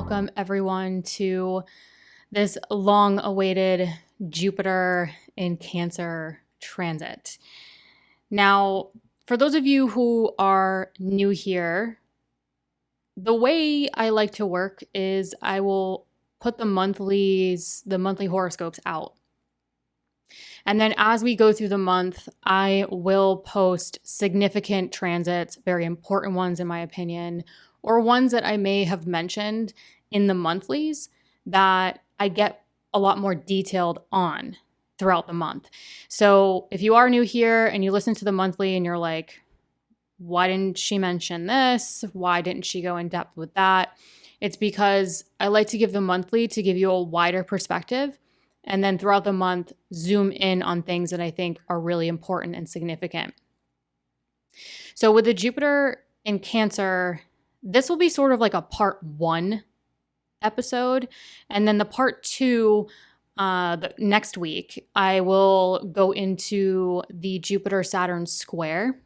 welcome everyone to this long-awaited Jupiter in Cancer transit. Now, for those of you who are new here, the way I like to work is I will put the monthly horoscopes out. And then as we go through the month, I will post significant transits, very important ones in my opinion, or ones that I may have mentioned in the monthlies that I get a lot more detailed on throughout the month. So if you are new here and you listen to the monthly and you're like, why didn't she mention this? Why didn't she go in depth with that? It's because I like to give the monthly to give you a wider perspective. And then throughout the month, zoom in on things that I think are really important and significant. So with the Jupiter in Cancer, this will be sort of like a part 1 episode. And then the part 2, the next week, I will go into the Jupiter-Saturn square.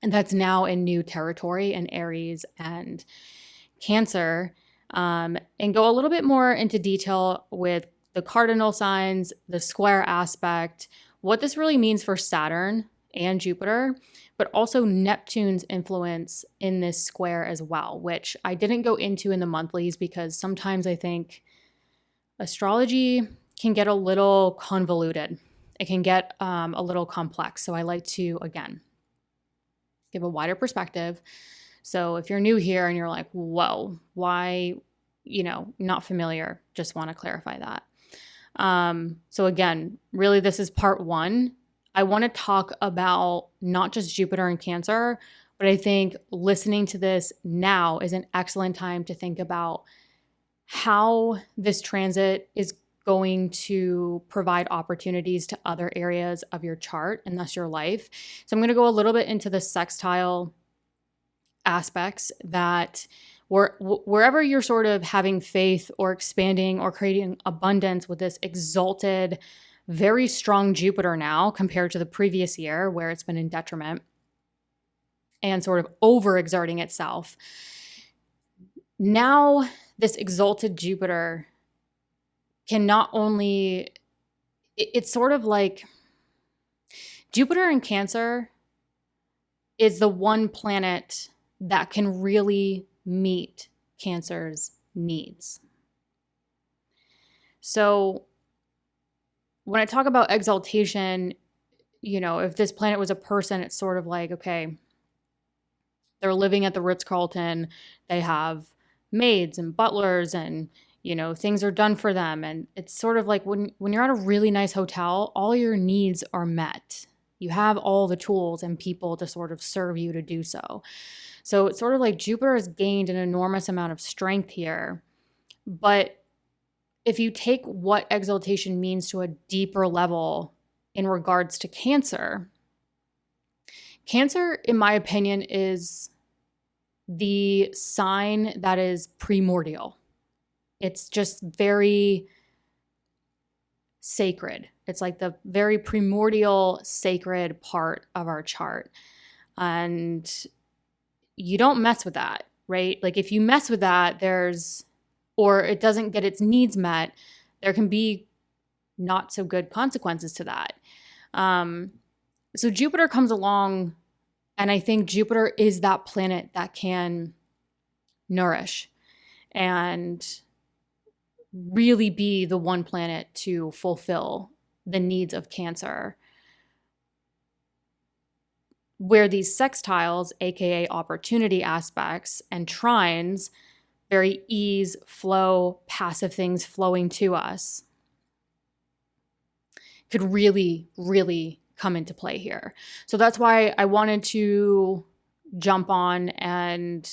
And that's now in new territory in Aries and Cancer. And go a little bit more into detail with the cardinal signs, the square aspect, what this really means for Saturn and Jupiter, but also Neptune's influence in this square as well, which I didn't go into in the monthlies because sometimes I think astrology can get a little convoluted. It can get a little complex. So I like to, again, give a wider perspective. So if you're new here and you're like, whoa, why, not familiar, just want to clarify that. So again, really this is part 1. I want to talk about not just Jupiter and Cancer, but I think listening to this now is an excellent time to think about how this transit is going to provide opportunities to other areas of your chart and thus your life. So I'm going to go a little bit into the sextile aspects that wherever you're sort of having faith or expanding or creating abundance with this exalted, very strong Jupiter now compared to the previous year where it's been in detriment and sort of overexerting itself. Now, this exalted Jupiter can not only, it's sort of like Jupiter in Cancer is the one planet that can really meet Cancer's needs. So when I talk about exaltation, if this planet was a person, it's sort of like, okay, they're living at the Ritz-Carlton, they have maids and butlers and, things are done for them. And it's sort of like when you're at a really nice hotel, all your needs are met. You have all the tools and people to sort of serve you to do so. So it's sort of like Jupiter has gained an enormous amount of strength here. But if you take what exaltation means to a deeper level in regards to Cancer, Cancer, in my opinion, is the sign that is primordial. It's just very sacred. It's like the very primordial, sacred part of our chart. And you don't mess with that, right? Like if you mess with that, or it doesn't get its needs met, there can be not so good consequences to that. So Jupiter comes along, and I think Jupiter is that planet that can nourish and really be the one planet to fulfill the needs of Cancer, where these sextiles, aka opportunity aspects, and trines, very ease, flow, passive things flowing to us, could really, really come into play here. So that's why I wanted to jump on and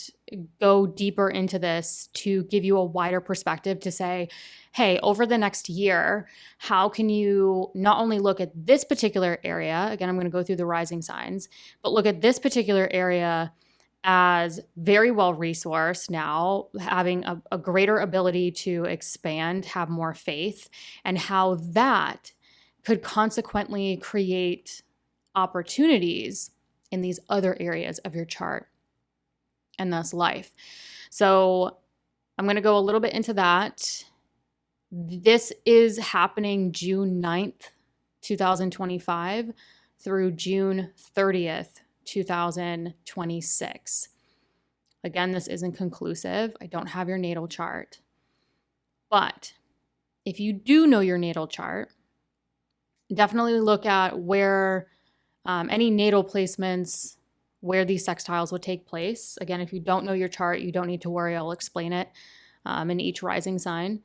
go deeper into this to give you a wider perspective to say, hey, over the next year, how can you not only look at this particular area, again, I'm going to go through the rising signs, but look at this particular area as very well resourced now, having a greater ability to expand, have more faith, and how that could consequently create opportunities in these other areas of your chart and thus life. So I'm going to go a little bit into that. This is happening June 9th, 2025 through June 30th, 2026. Again, this isn't conclusive. I don't have your natal chart. But if you do know your natal chart, definitely look at where any natal placements, where these sextiles would take place. Again, if you don't know your chart, you don't need to worry. I'll explain it in each rising sign.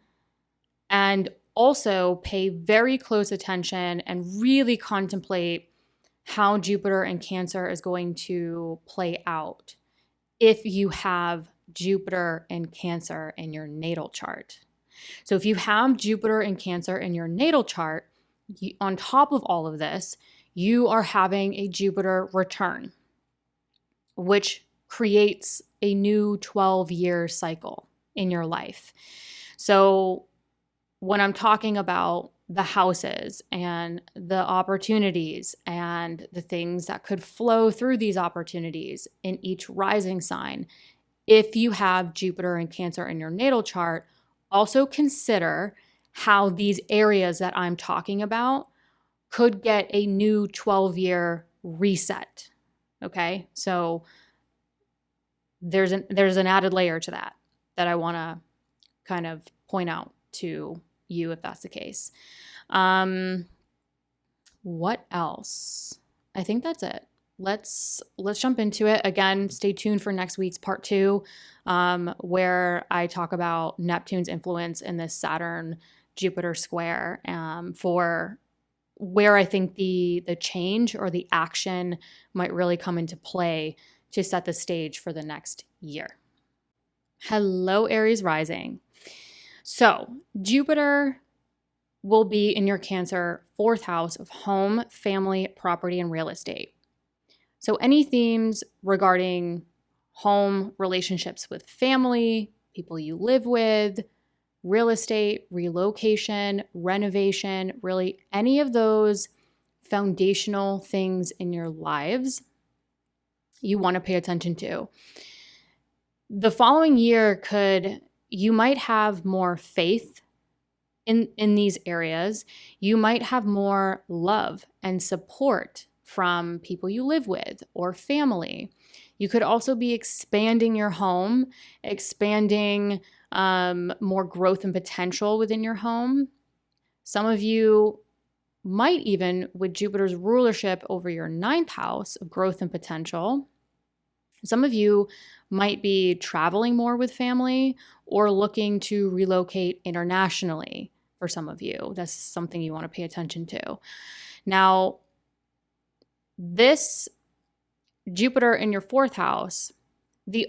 And also pay very close attention and really contemplate how Jupiter and Cancer is going to play out if you have Jupiter and Cancer in your natal chart. So if you have Jupiter and Cancer in your natal chart, on top of all of this, you are having a Jupiter return, which creates a new 12-year cycle in your life. So when I'm talking about the houses and the opportunities and the things that could flow through these opportunities in each rising sign, if you have Jupiter and Cancer in your natal chart, also consider how these areas that I'm talking about could get a new 12-year reset. Okay, so there's an added layer to that I want to kind of point out to you if that's the case. What else? I think that's it. Let's jump into it. Again, stay tuned for next week's part 2, where I talk about Neptune's influence in this Saturn-Jupiter square, for where I think the change or the action might really come into play to set the stage for the next year. Hello, Aries rising. So Jupiter will be in your Cancer 4th house of home, family, property, and real estate. So any themes regarding home, relationships with family, people you live with, real estate, relocation, renovation, really any of those foundational things in your lives you want to pay attention to. The following year you might have more faith in these areas. You might have more love and support from people you live with or family. You could also be expanding your home, expanding more growth and potential within your home. Some of you might even, with Jupiter's rulership over your 9th house of growth and potential, some of you might be traveling more with family or looking to relocate internationally. For some of you, that's something you want to pay attention to. Now, this Jupiter in your 4th house, the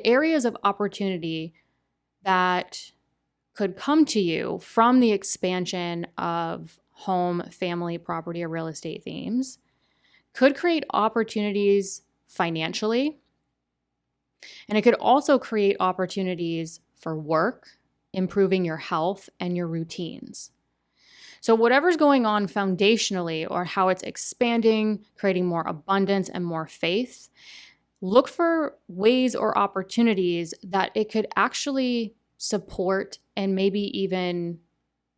areas of opportunity that could come to you from the expansion of home, family, property, or real estate themes could create opportunities financially. And it could also create opportunities for work, improving your health and your routines. So whatever's going on foundationally or how it's expanding, creating more abundance and more faith, look for ways or opportunities that it could actually support and maybe even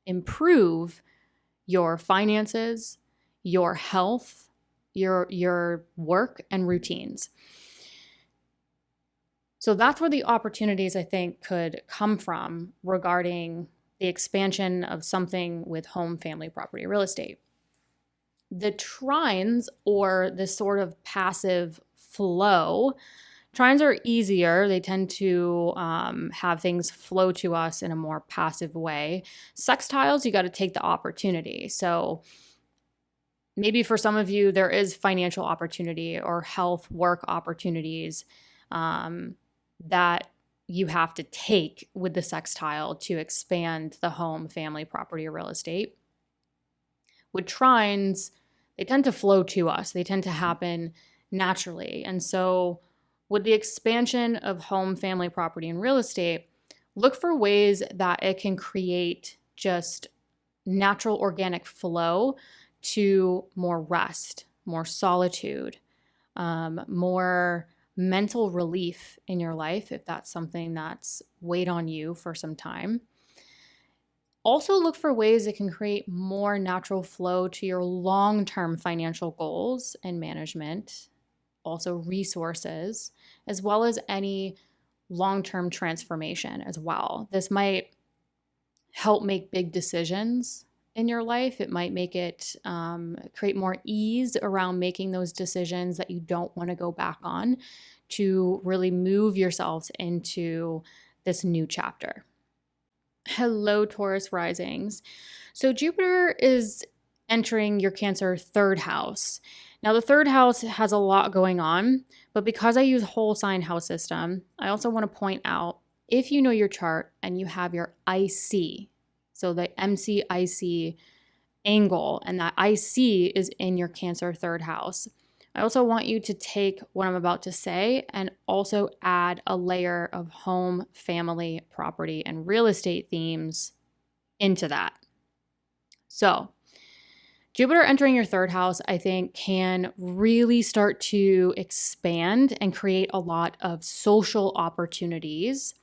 improve your finances, your health, your work and routines. So that's where the opportunities, I think, could come from regarding the expansion of something with home, family, property, real estate. The trines, or this sort of passive flow, trines are easier. They tend to have things flow to us in a more passive way. Sextiles, you got to take the opportunity. So maybe for some of you, there is financial opportunity or health, work opportunities that you have to take with the sextile to expand the home, family, property, or real estate. With trines, they tend to flow to us. They tend to happen naturally. And so with the expansion of home, family, property, and real estate, look for ways that it can create just natural organic flow to more rest, more solitude, more mental relief in your life if that's something that's weighed on you for some time. Also look for ways that can create more natural flow to your long-term financial goals and management, also resources, as well as any long-term transformation as well. This might help make big decisions in your life. It might make it create more ease around making those decisions that you don't want to go back on to really move yourselves into this new chapter. Hello, Taurus risings. So Jupiter is entering your Cancer third house. Now, the third house has a lot going on, but because I use whole sign house system, I also want to point out, if you know your chart and you have your IC, so the MC-IC angle, and that IC is in your Cancer third house, I also want you to take what I'm about to say and also add a layer of home, family, property, and real estate themes into that. So Jupiter entering your third house, I think, can really start to expand and create a lot of social opportunities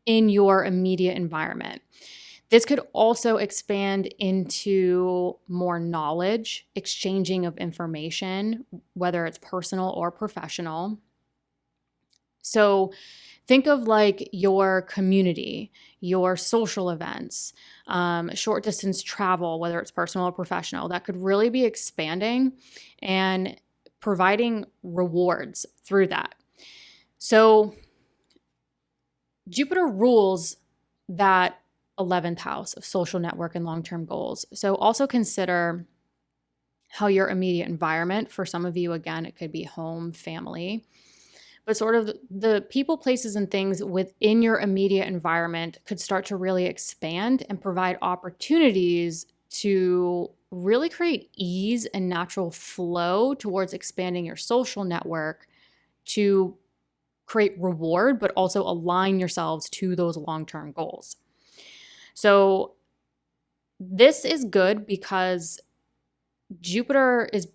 in your immediate environment. This could also expand into more knowledge, exchanging of information, whether it's personal or professional. So think of like your community, your social events, short distance travel, whether it's personal or professional, that could really be expanding and providing rewards through that. So Jupiter rules that 11th house of social network and long-term goals. So also consider how your immediate environment, for some of you, again, it could be home, family, but sort of the people, places, and things within your immediate environment could start to really expand and provide opportunities to really create ease and natural flow towards expanding your social network to create reward, but also align yourselves to those long-term goals. So this is good because Jupiter is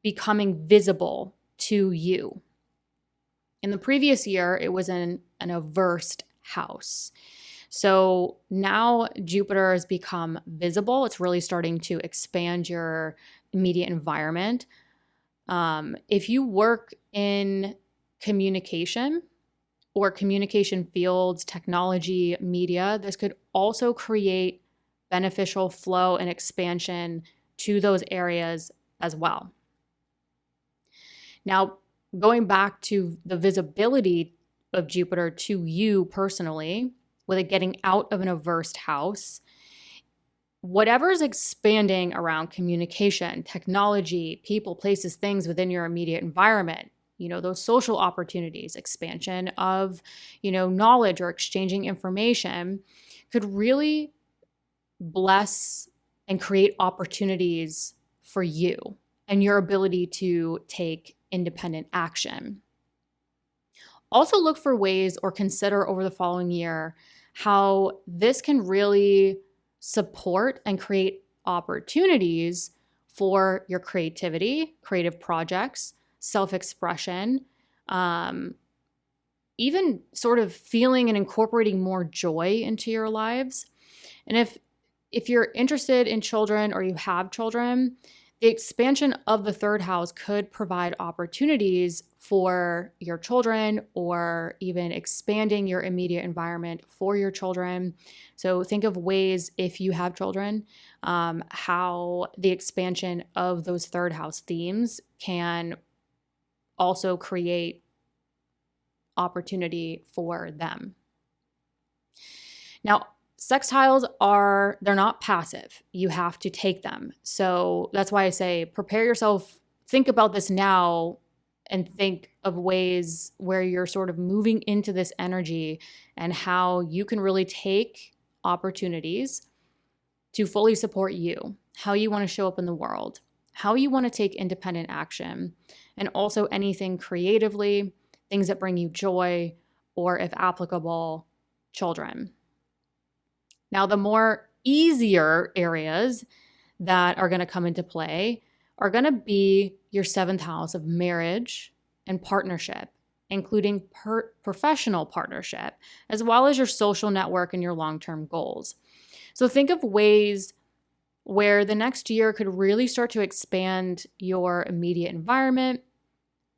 becoming visible to you. In the previous year, it was in an aversed house. So now Jupiter has become visible. It's really starting to expand your immediate environment. If you work in communication or communication fields, technology, media, this could also create beneficial flow and expansion to those areas as well. Now, going back to the visibility of Jupiter to you personally, with it getting out of an aversed house, whatever is expanding around communication, technology, people, places, things within your immediate environment, those social opportunities, expansion of, knowledge or exchanging information could really bless and create opportunities for you and your ability to take independent action. Also look for ways or consider over the following year how this can really support and create opportunities for your creativity, creative projects, self-expression, even sort of feeling and incorporating more joy into your lives. And if you're interested in children or you have children, the expansion of the third house could provide opportunities for your children or even expanding your immediate environment for your children. So think of ways, if you have children, how the expansion of those third house themes can also create opportunity for them. Now, sextiles they're not passive. You have to take them. So that's why I say prepare yourself, think about this now, and think of ways where you're sort of moving into this energy and how you can really take opportunities to fully support you, how you want to show up in the world, how you want to take independent action, and also anything creatively, things that bring you joy, or if applicable, children. Now, the more easier areas that are going to come into play are going to be your 7th house of marriage and partnership. including professional partnership, as well as your social network and your long-term goals. So think of ways where the next year could really start to expand your immediate environment,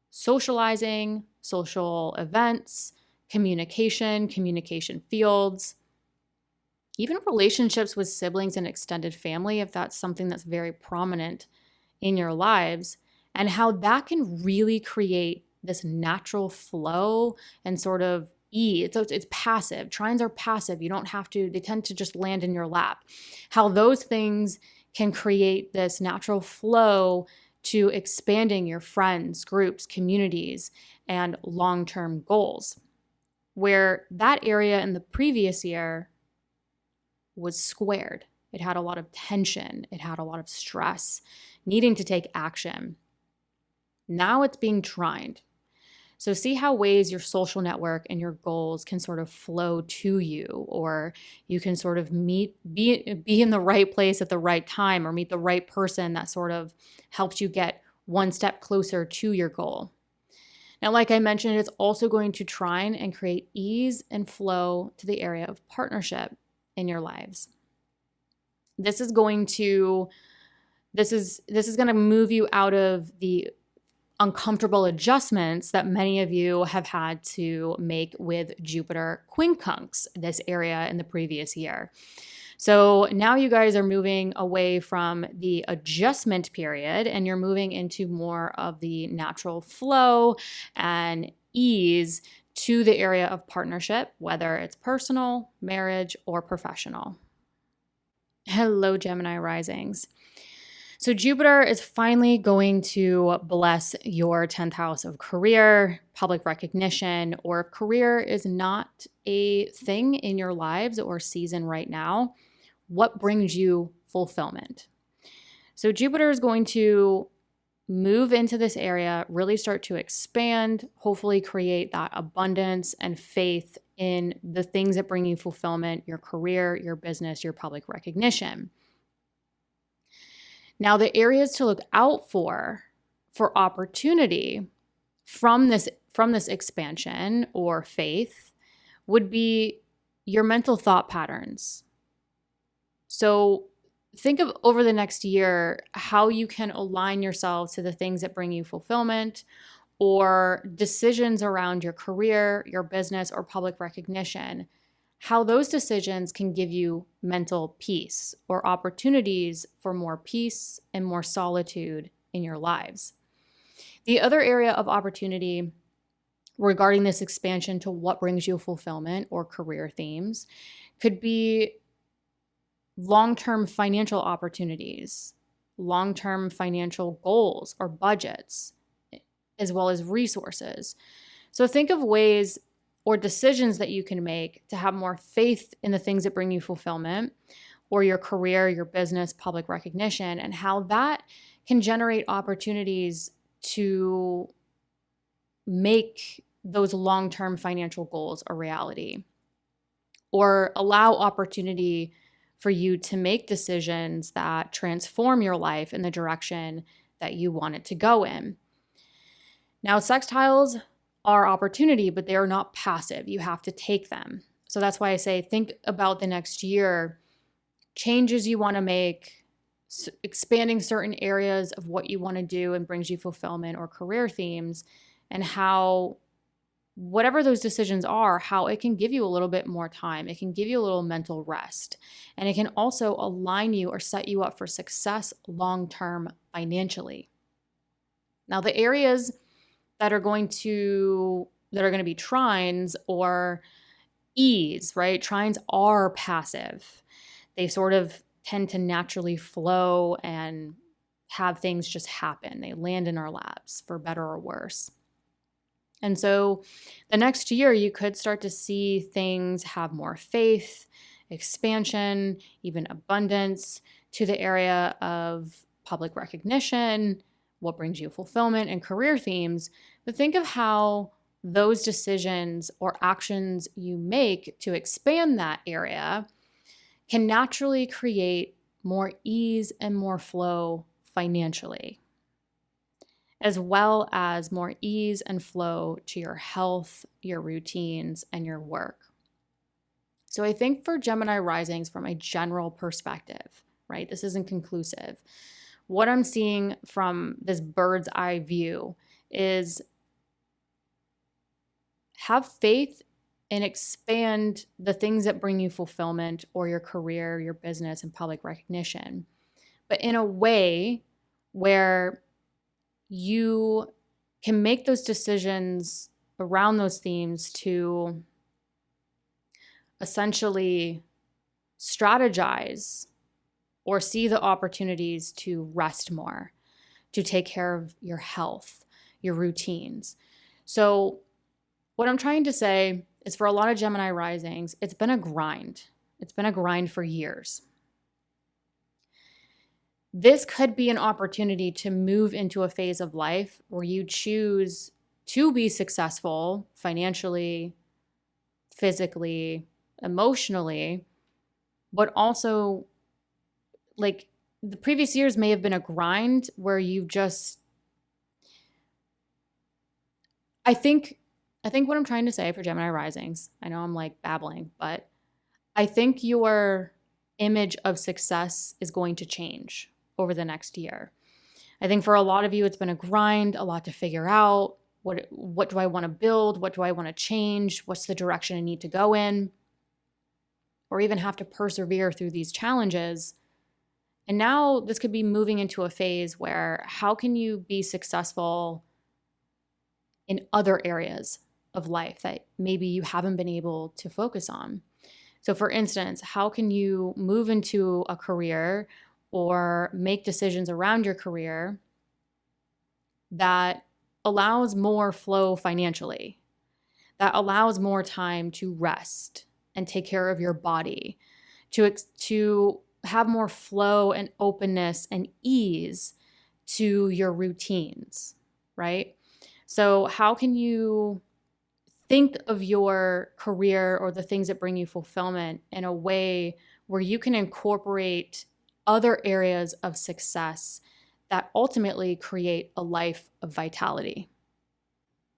socializing, social events, communication fields, even relationships with siblings and extended family, if that's something that's very prominent in your lives, and how that can really create this natural flow and sort of ease. So it's passive. Trines are passive. You don't have to, they tend to just land in your lap. How those things can create this natural flow to expanding your friends, groups, communities, and long-term goals. Where that area in the previous year was squared. It had a lot of tension. It had a lot of stress, needing to take action. Now it's being trined. So see how ways your social network and your goals can sort of flow to you, or you can sort of be in the right place at the right time, or meet the right person that sort of helps you get one step closer to your goal. Now, like I mentioned, it's also going to trine and create ease and flow to the area of partnership in your lives. This is going to move you out of the uncomfortable adjustments that many of you have had to make with Jupiter quincunx this area in the previous year. So now you guys are moving away from the adjustment period and you're moving into more of the natural flow and ease to the area of partnership, whether it's personal, marriage, or professional. Hello, Gemini risings. So Jupiter is finally going to bless your 10th house of career, public recognition, or if career is not a thing in your lives or season right now, what brings you fulfillment? So Jupiter is going to move into this area, really start to expand, hopefully create that abundance and faith in the things that bring you fulfillment, your career, your business, your public recognition. Now, the areas to look out for opportunity from this expansion or faith would be your mental thought patterns. So think of over the next year how you can align yourselves to the things that bring you fulfillment or decisions around your career, your business, or public recognition. How those decisions can give you mental peace or opportunities for more peace and more solitude in your lives. The other area of opportunity regarding this expansion to what brings you fulfillment or career themes could be long-term financial opportunities, long-term financial goals or budgets, as well as resources. So think of ways or decisions that you can make to have more faith in the things that bring you fulfillment or your career, your business, public recognition, and how that can generate opportunities to make those long-term financial goals a reality or allow opportunity for you to make decisions that transform your life in the direction that you want it to go in. Now, sextiles are opportunity, but they are not passive. You have to take them. So that's why I say think about the next year, changes you want to make, expanding certain areas of what you want to do and brings you fulfillment or career themes, and how whatever those decisions are, how it can give you a little bit more time. It can give you a little mental rest. And it can also align you or set you up for success long-term financially. Now, the areas that are going to be trines or ease, right? Trines are passive. They sort of tend to naturally flow and have things just happen. They land in our laps for better or worse. And so the next year, you could start to see things have more faith, expansion, even abundance to the area of public recognition, what brings you fulfillment, and career themes. But think of how those decisions or actions you make to expand that area can naturally create more ease and more flow financially. as well as more ease and flow to your health, your routines, and your work. So I think for Gemini risings, from a general perspective, right, this isn't conclusive. What I'm seeing from this bird's eye view is have faith and expand the things that bring you fulfillment or your career, your business, and public recognition, but in a way where you can make those decisions around those themes to essentially strategize or see the opportunities to rest more, to take care of your health, your routines. So what I'm trying to say is, for a lot of Gemini risings, it's been a grind. It's been a grind for years. This could be an opportunity to move into a phase of life where you choose to be successful financially, physically, emotionally, but also, like, the previous years may have been a grind where you just, I think what I'm trying to say for Gemini risings, I know I'm like babbling, but I think your image of success is going to change over the next year. I think for a lot of you, it's been a grind, a lot to figure out. What do I want to build? What do I want to change? What's the direction I need to go in? Or even have to persevere through these challenges. And now this could be moving into a phase where how can you be successful in other areas of life that maybe you haven't been able to focus on? So for instance, how can you move into a career or make decisions around your career that allows more flow financially, that allows more time to rest and take care of your body, to have more flow and openness and ease to your routines, right? So how can you think of your career or the things that bring you fulfillment in a way where you can incorporate other areas of success that ultimately create a life of vitality?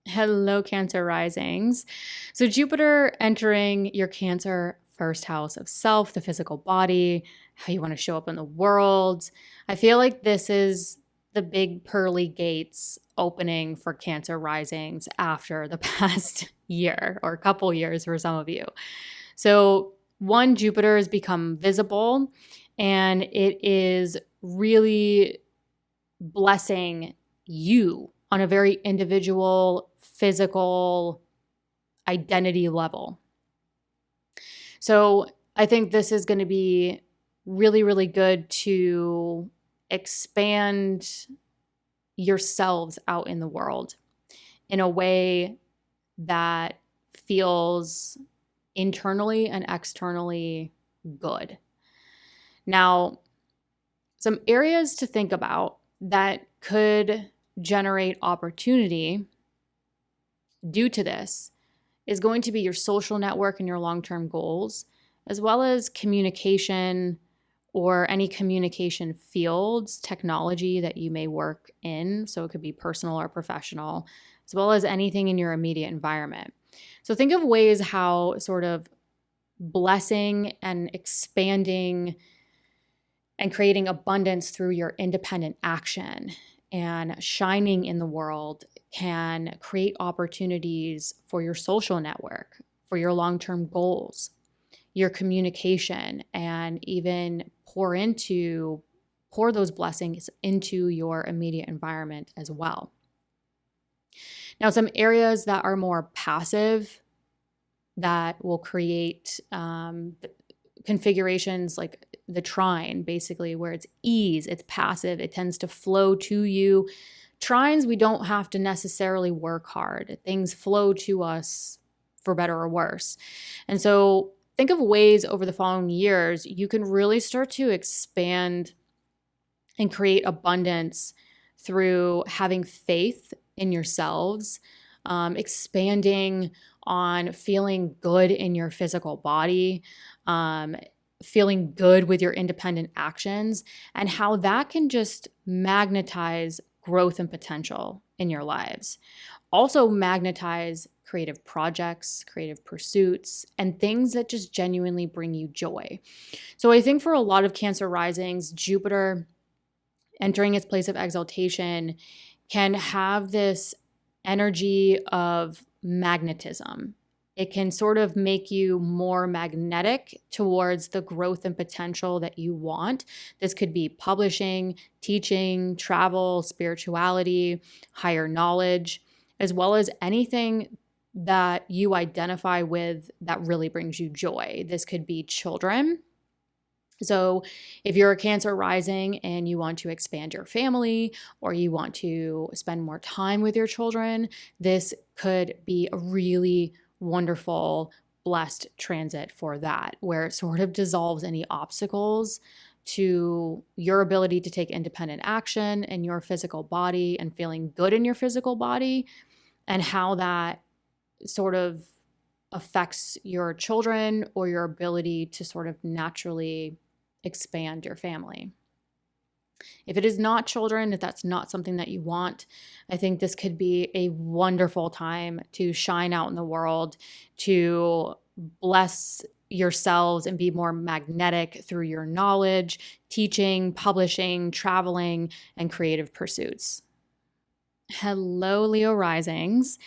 Hello, Cancer risings. So Jupiter entering your Cancer first house of self, the physical body, how you want to show up in the world. I feel like this is the big pearly gates opening for Cancer risings after the past year or a couple years for some of you. So one, Jupiter has become visible, and it is really blessing you on a very individual, physical identity level. So I think this is going to be really, really good to expand yourselves out in the world in a way that feels internally and externally good. Now, some areas to think about that could generate opportunity due to this is going to be your social network and your long-term goals, as well as communication or any communication fields, technology that you may work in. So it could be personal or professional, as well as anything in your immediate environment. So think of ways how sort of blessing and expanding and creating abundance through your independent action and shining in the world can create opportunities for your social network, for your long-term goals, your communication, and even pour those blessings into your immediate environment as well. Now, some areas that are more passive that will create configurations like the trine, basically, where it's ease, it's passive, it tends to flow to you. Trines, we don't have to necessarily work hard. Things flow to us for better or worse. And so think of ways over the following years you can really start to expand and create abundance through having faith in yourselves, expanding on feeling good in your physical body, feeling good with your independent actions, and how that can just magnetize growth and potential in your lives. Also magnetize creative projects, creative pursuits, and things that just genuinely bring you joy. So I think for a lot of Cancer risings, Jupiter entering its place of exaltation can have this energy of magnetism. It can sort of make you more magnetic towards the growth and potential that you want. This could be publishing, teaching, travel, spirituality, higher knowledge, as well as anything that you identify with that really brings you joy. This could be children. So if you're a Cancer rising and you want to expand your family or you want to spend more time with your children, this could be a really wonderful, blessed transit for that, where it sort of dissolves any obstacles to your ability to take independent action in your physical body and feeling good in your physical body, and how that sort of affects your children or your ability to sort of naturally expand your family. If it is not children, if that's not something that you want, I think this could be a wonderful time to shine out in the world, to bless yourselves and be more magnetic through your knowledge, teaching, publishing, traveling, and creative pursuits. Hello, Leo risings.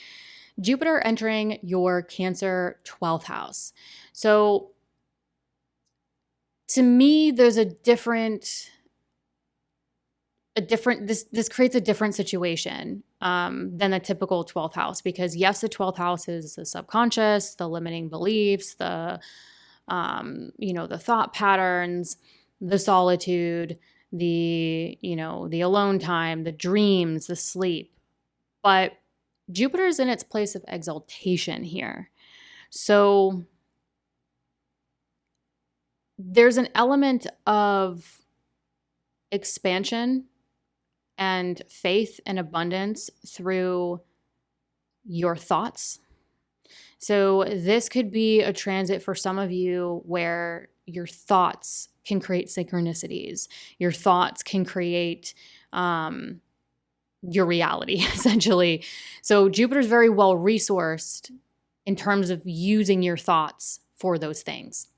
Jupiter entering your Cancer 12th house. So to me, there's this creates a different situation than the typical 12th house, because yes, the 12th house is the subconscious, the limiting beliefs, the thought patterns, the solitude, the alone time, the dreams, the sleep. But Jupiter's in its place of exaltation here. So there's an element of expansion and faith and abundance through your thoughts. So this could be a transit for some of you where your thoughts can create synchronicities. Your thoughts can create your reality, essentially. So Jupiter's very well resourced in terms of using your thoughts for those things.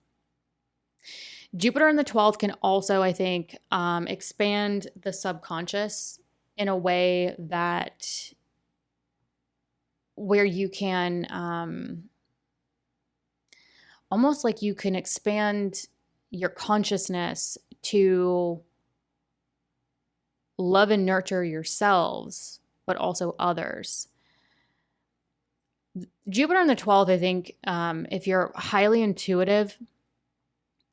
Jupiter in the 12th can also, I think, expand the subconscious in a way that where you can almost like you can expand your consciousness to love and nurture yourselves, but also others. Jupiter in the 12th, I think, if you're highly intuitive,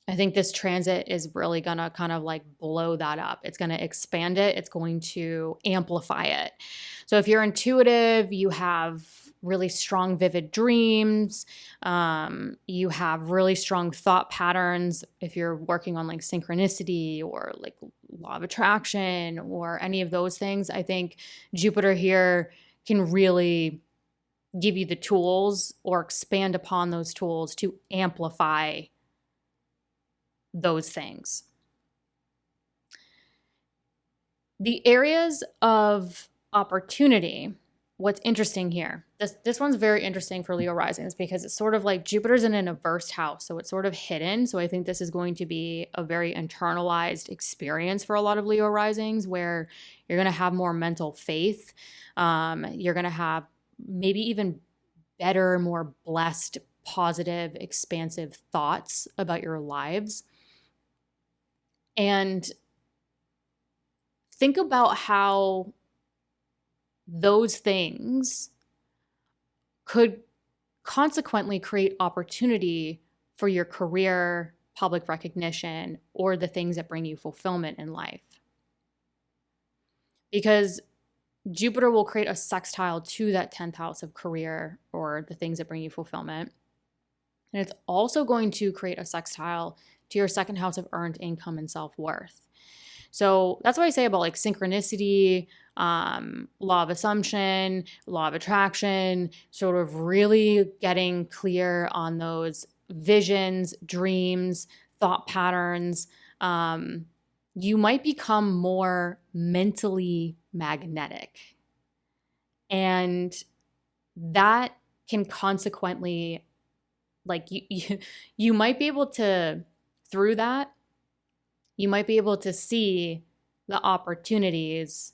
I think this transit is really going to kind of like blow that up. It's going to expand it. It's going to amplify it. So if you're intuitive, you have really strong, vivid dreams. You have really strong thought patterns. If you're working on like synchronicity or like law of attraction or any of those things, I think Jupiter here can really give you the tools or expand upon those tools to amplify those things. The areas of opportunity, what's interesting here, this one's very interesting for Leo risings because it's sort of like Jupiter's in an averse house, so it's sort of hidden. So I think this is going to be a very internalized experience for a lot of Leo risings where you're going to have more mental faith. You're going to have maybe even better, more blessed, positive, expansive thoughts about your lives. And think about how those things could consequently create opportunity for your career, public recognition, or the things that bring you fulfillment in life. Because Jupiter will create a sextile to that 10th house of career or the things that bring you fulfillment. And it's also going to create a sextile to your second house of earned income and self-worth. So that's what I say about like synchronicity, law of assumption, law of attraction, sort of really getting clear on those visions, dreams, thought patterns, you might become more mentally magnetic. And that can consequently, like you might be able to, through that, you might be able to see the opportunities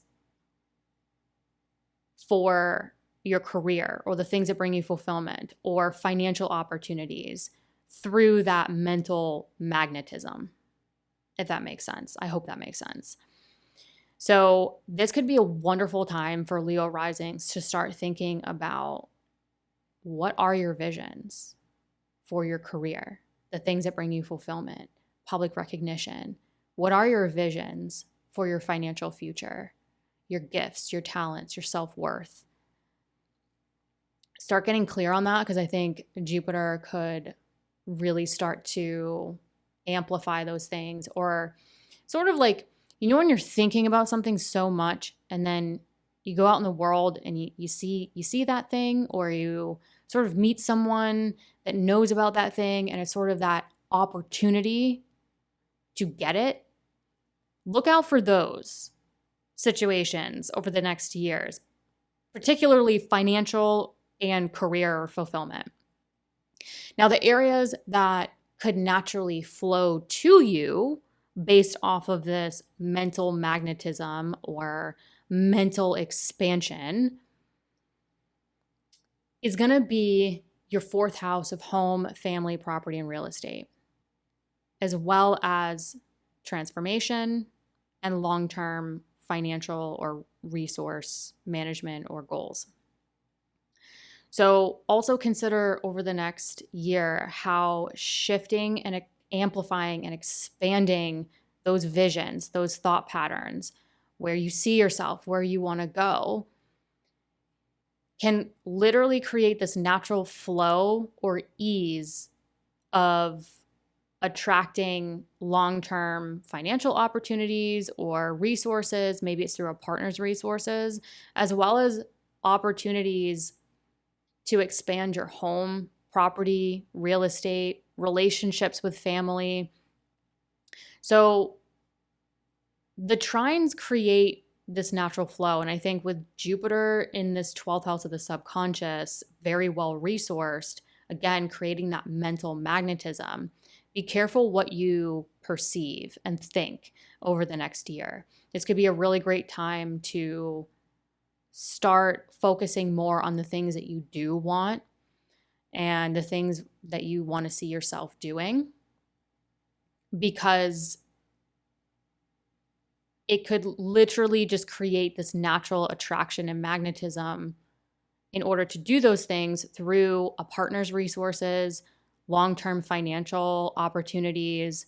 for your career or the things that bring you fulfillment or financial opportunities through that mental magnetism, if that makes sense. I hope that makes sense. So this could be a wonderful time for Leo risings to start thinking about what are your visions for your career, the things that bring you fulfillment, public recognition. What are your visions for your financial future, your gifts, your talents, your self-worth? Start getting clear on that, because I think Jupiter could really start to amplify those things, or sort of like, when you're thinking about something so much and then you go out in the world and you see that thing, or you sort of meet someone that knows about that thing, and it's sort of that opportunity to get it. Look out for those situations over the next years, particularly financial and career fulfillment. Now, the areas that could naturally flow to you based off of this mental magnetism or mental expansion is going to be your fourth house of home, family, property, and real estate, as well as transformation and long-term financial or resource management or goals. So also consider over the next year how shifting and amplifying and expanding those visions, those thought patterns, where you see yourself, where you want to go, can literally create this natural flow or ease of attracting long-term financial opportunities or resources. Maybe it's through a partner's resources, as well as opportunities to expand your home, property, real estate, relationships with family. So the trines create this natural flow. And I think with Jupiter in this 12th house of the subconscious, very well resourced, again, creating that mental magnetism, be careful what you perceive and think over the next year. This could be a really great time to start focusing more on the things that you do want and the things that you want to see yourself doing, because it could literally just create this natural attraction and magnetism in order to do those things through a partner's resources, long-term financial opportunities,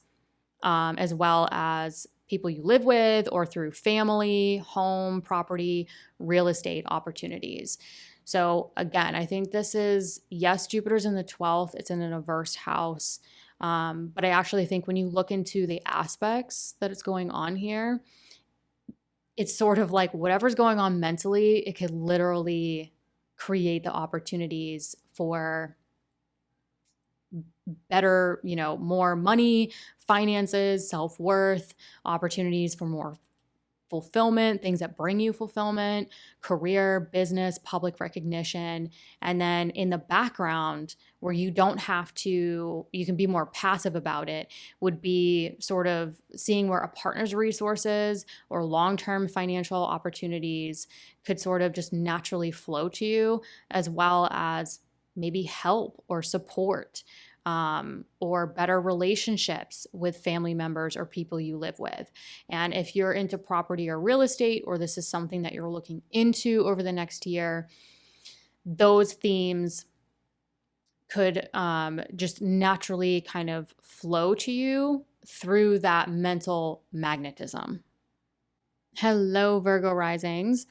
as well as people you live with, or through family, home, property, real estate opportunities. So again, I think this is, yes, Jupiter's in the 12th, it's in an averse house. But I actually think when you look into the aspects that it's going on here, it's sort of like whatever's going on mentally, it could literally create the opportunities for better, more money, finances, self-worth, opportunities for more fulfillment, things that bring you fulfillment, career, business, public recognition. And then in the background, where you don't have to, you can be more passive about it, would be sort of seeing where a partner's resources or long-term financial opportunities could sort of just naturally flow to you, as well as maybe help or support, or better relationships with family members or people you live with. And if you're into property or real estate, or this is something that you're looking into over the next year, those themes could just naturally kind of flow to you through that mental magnetism. Hello, Virgo risings.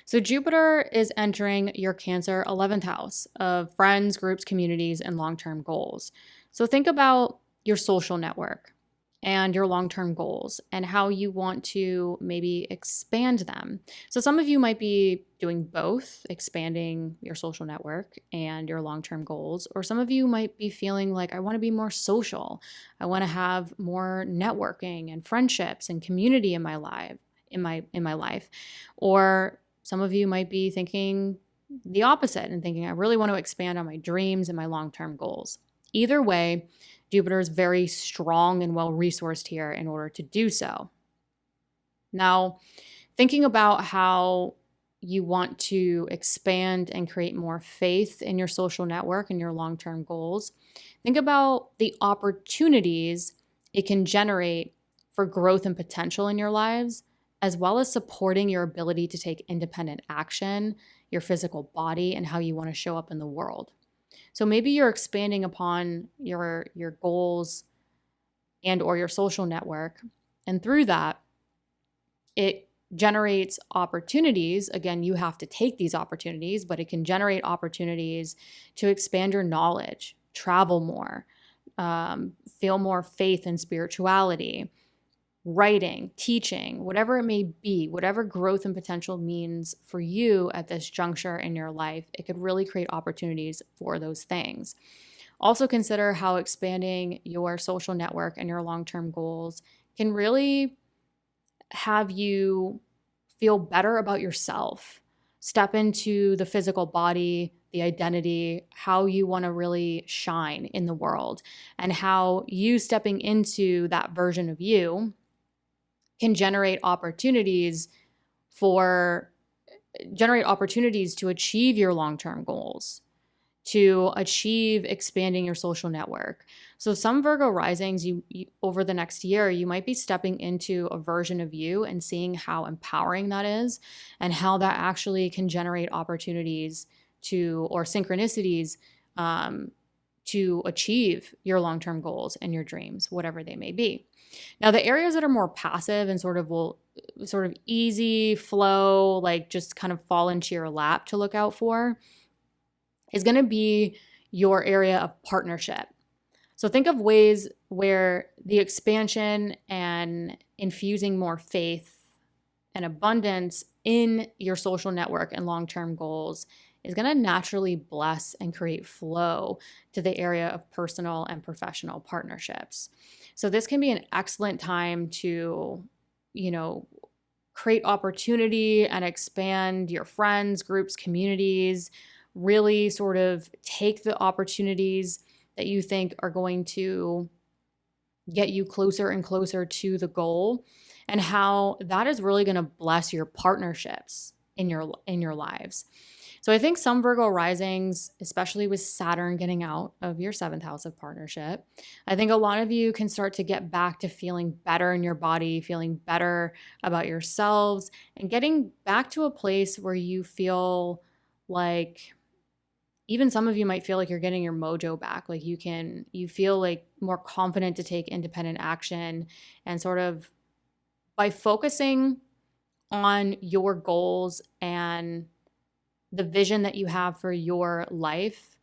So Jupiter is entering your Cancer 11th house of friends, groups, communities, and long-term goals. So think about your social network. and your long-term goals and how you want to maybe expand them. So some of you might be doing both, expanding your social network and your long-term goals, or some of you might be feeling like I want to be more social. I want to have more networking and friendships and community in my life, Or some of you might be thinking the opposite and thinking I really want to expand on my dreams and my long-term goals. Either way, Jupiter is very strong and well-resourced here in order to do so. Now, thinking about how you want to expand and create more faith in your social network and your long-term goals, think about the opportunities it can generate for growth and potential in your lives, as well as supporting your ability to take independent action, your physical body, and how you want to show up in the world. So maybe you're expanding upon your goals and or your social network, and through that, it generates opportunities. Again, you have to take these opportunities, but it can generate opportunities to expand your knowledge, travel more, feel more faith and spirituality, writing, teaching, whatever it may be, whatever growth and potential means for you at this juncture in your life, it could really create opportunities for those things. Also consider how expanding your social network and your long-term goals can really have you feel better about yourself. Step into the physical body, the identity, how you want to really shine in the world, and how you stepping into that version of you can generate opportunities to achieve your long-term goals, to achieve expanding your social network. So some Virgo risings, you over the next year, you might be stepping into a version of you and seeing how empowering that is and how that actually can generate opportunities or synchronicities to achieve your long-term goals and your dreams, whatever they may be. Now, the areas that are more passive and sort of easy flow, like just kind of fall into your lap to look out for, is going to be your area of partnership. So think of ways where the expansion and infusing more faith and abundance in your social network and long-term goals is going to naturally bless and create flow to the area of personal and professional partnerships. So this can be an excellent time to, create opportunity and expand your friends, groups, communities, really sort of take the opportunities that you think are going to get you closer and closer to the goal, and how that is really going to bless your partnerships in your lives. So I think some Virgo risings, especially with Saturn getting out of your 7th house of partnership, I think a lot of you can start to get back to feeling better in your body, feeling better about yourselves, and getting back to a place where you feel like, even some of you might feel like you're getting your mojo back. Like you feel like more confident to take independent action, and sort of by focusing on your goals and the vision that you have for your life,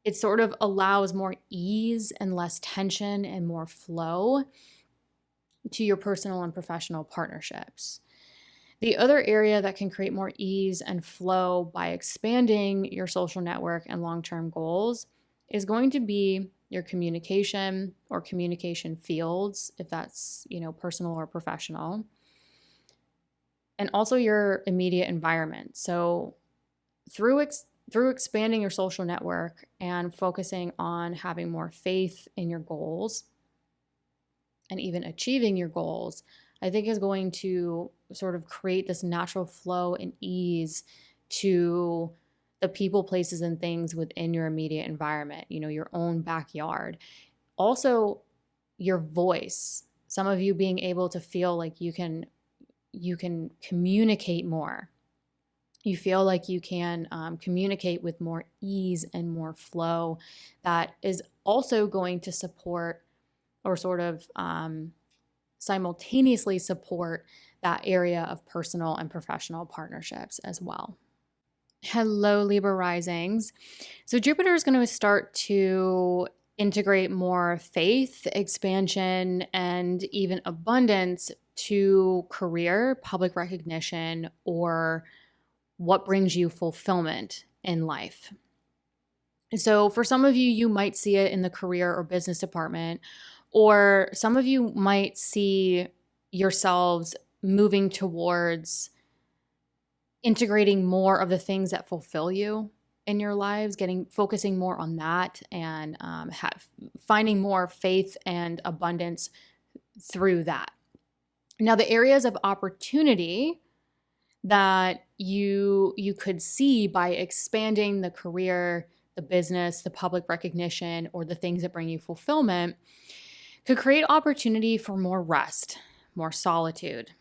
it sort of allows more ease and less tension and more flow to your personal and professional partnerships. The other area that can create more ease and flow by expanding your social network and long-term goals is going to be your communication or communication fields, if that's, personal or professional, and also your immediate environment. So through expanding your social network and focusing on having more faith in your goals and even achieving your goals, I think is going to sort of create this natural flow and ease to the people, places, and things within your immediate environment, your own backyard. Also, your voice. Some of you being able to feel like you can communicate more. You feel like you can communicate with more ease and more flow. That is also going to support or sort of simultaneously support that area of personal and professional partnerships as well. Hello, Libra risings. So Jupiter is going to start to integrate more faith, expansion, and even abundance to career, public recognition, or what brings you fulfillment in life. So for some of you, you might see it in the career or business department, or some of you might see yourselves moving towards integrating more of the things that fulfill you in your lives, focusing more on that, and finding more faith and abundance through that. Now, the areas of opportunity that you could see by expanding the career, the business, the public recognition, or the things that bring you fulfillment could create opportunity for more rest, more solitude.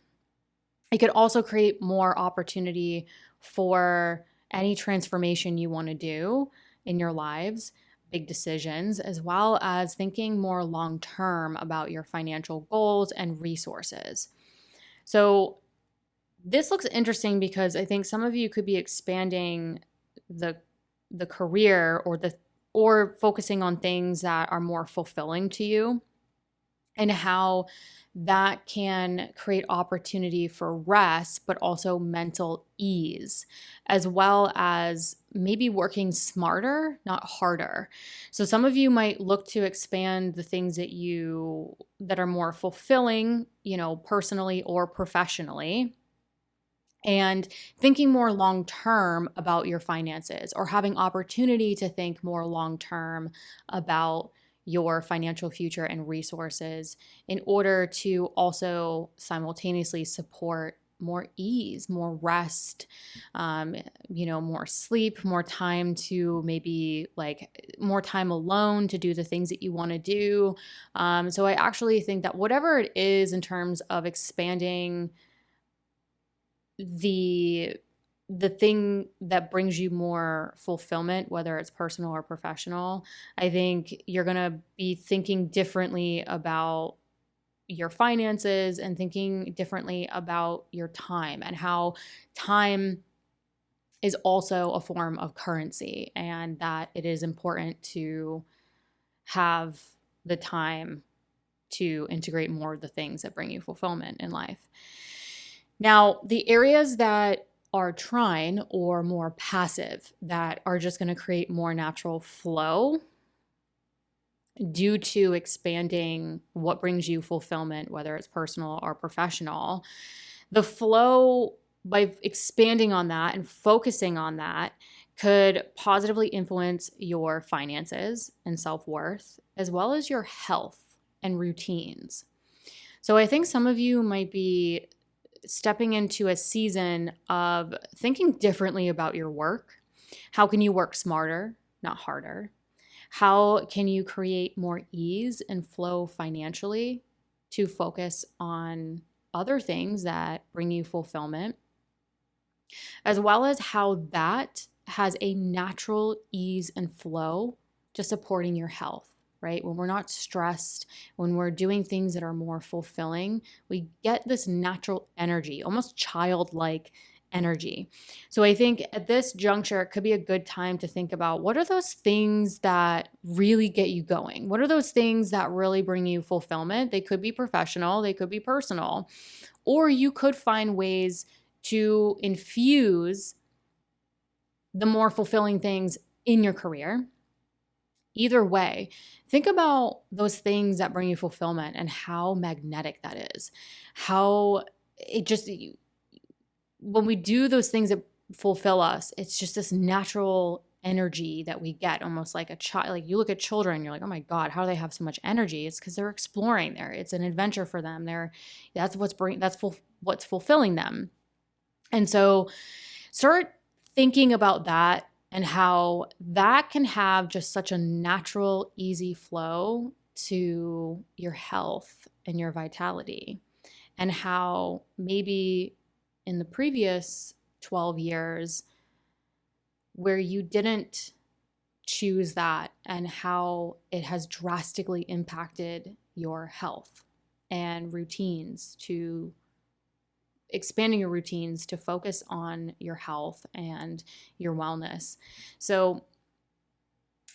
It could also create more opportunity for any transformation you want to do in your lives, big decisions, as well as thinking more long-term about your financial goals and resources. So this looks interesting because I think some of you could be expanding the career or focusing on things that are more fulfilling to you, and how that can create opportunity for rest, but also mental ease, as well as maybe working smarter, not harder. So some of you might look to expand the things that are more fulfilling, personally or professionally, and thinking more long term about your finances, or having opportunity to think more long term about your financial future and resources, in order to also simultaneously support more ease, more rest, more sleep, more time to maybe more time alone to do the things that you want to do. So I actually think that whatever it is in terms of expanding the thing that brings you more fulfillment, whether it's personal or professional, I think you're going to be thinking differently about your finances and thinking differently about your time, and how time is also a form of currency, and that it is important to have the time to integrate more of the things that bring you fulfillment in life. Now, the areas that are trine or more passive, that are just going to create more natural flow due to expanding what brings you fulfillment, whether it's personal or professional, the flow, by expanding on that and focusing on that, could positively influence your finances and self-worth, as well as your health and routines. So I think some of you might be stepping into a season of thinking differently about your work. How can you work smarter, not harder? How can you create more ease and flow financially to focus on other things that bring you fulfillment, as well as how that has a natural ease and flow to supporting your health, right? When we're not stressed, when we're doing things that are more fulfilling, we get this natural energy, almost childlike energy. So I think at this juncture, it could be a good time to think about, what are those things that really get you going? What are those things that really bring you fulfillment? They could be professional, they could be personal, or you could find ways to infuse the more fulfilling things in your career. Either way, think about those things that bring you fulfillment and how magnetic that is. How it just, when we do those things that fulfill us, it's just this natural energy that we get, almost like a child. Like, you look at children, you're like, oh my God, how do they have so much energy? It's because they're exploring there. It's an adventure for them. That's what's fulfilling them. And so start thinking about that, and how that can have just such a natural, easy flow to your health and your vitality. And how maybe in the previous 12 years where you didn't choose that, and how it has drastically impacted your health and routines, to expanding your routines to focus on your health and your wellness. So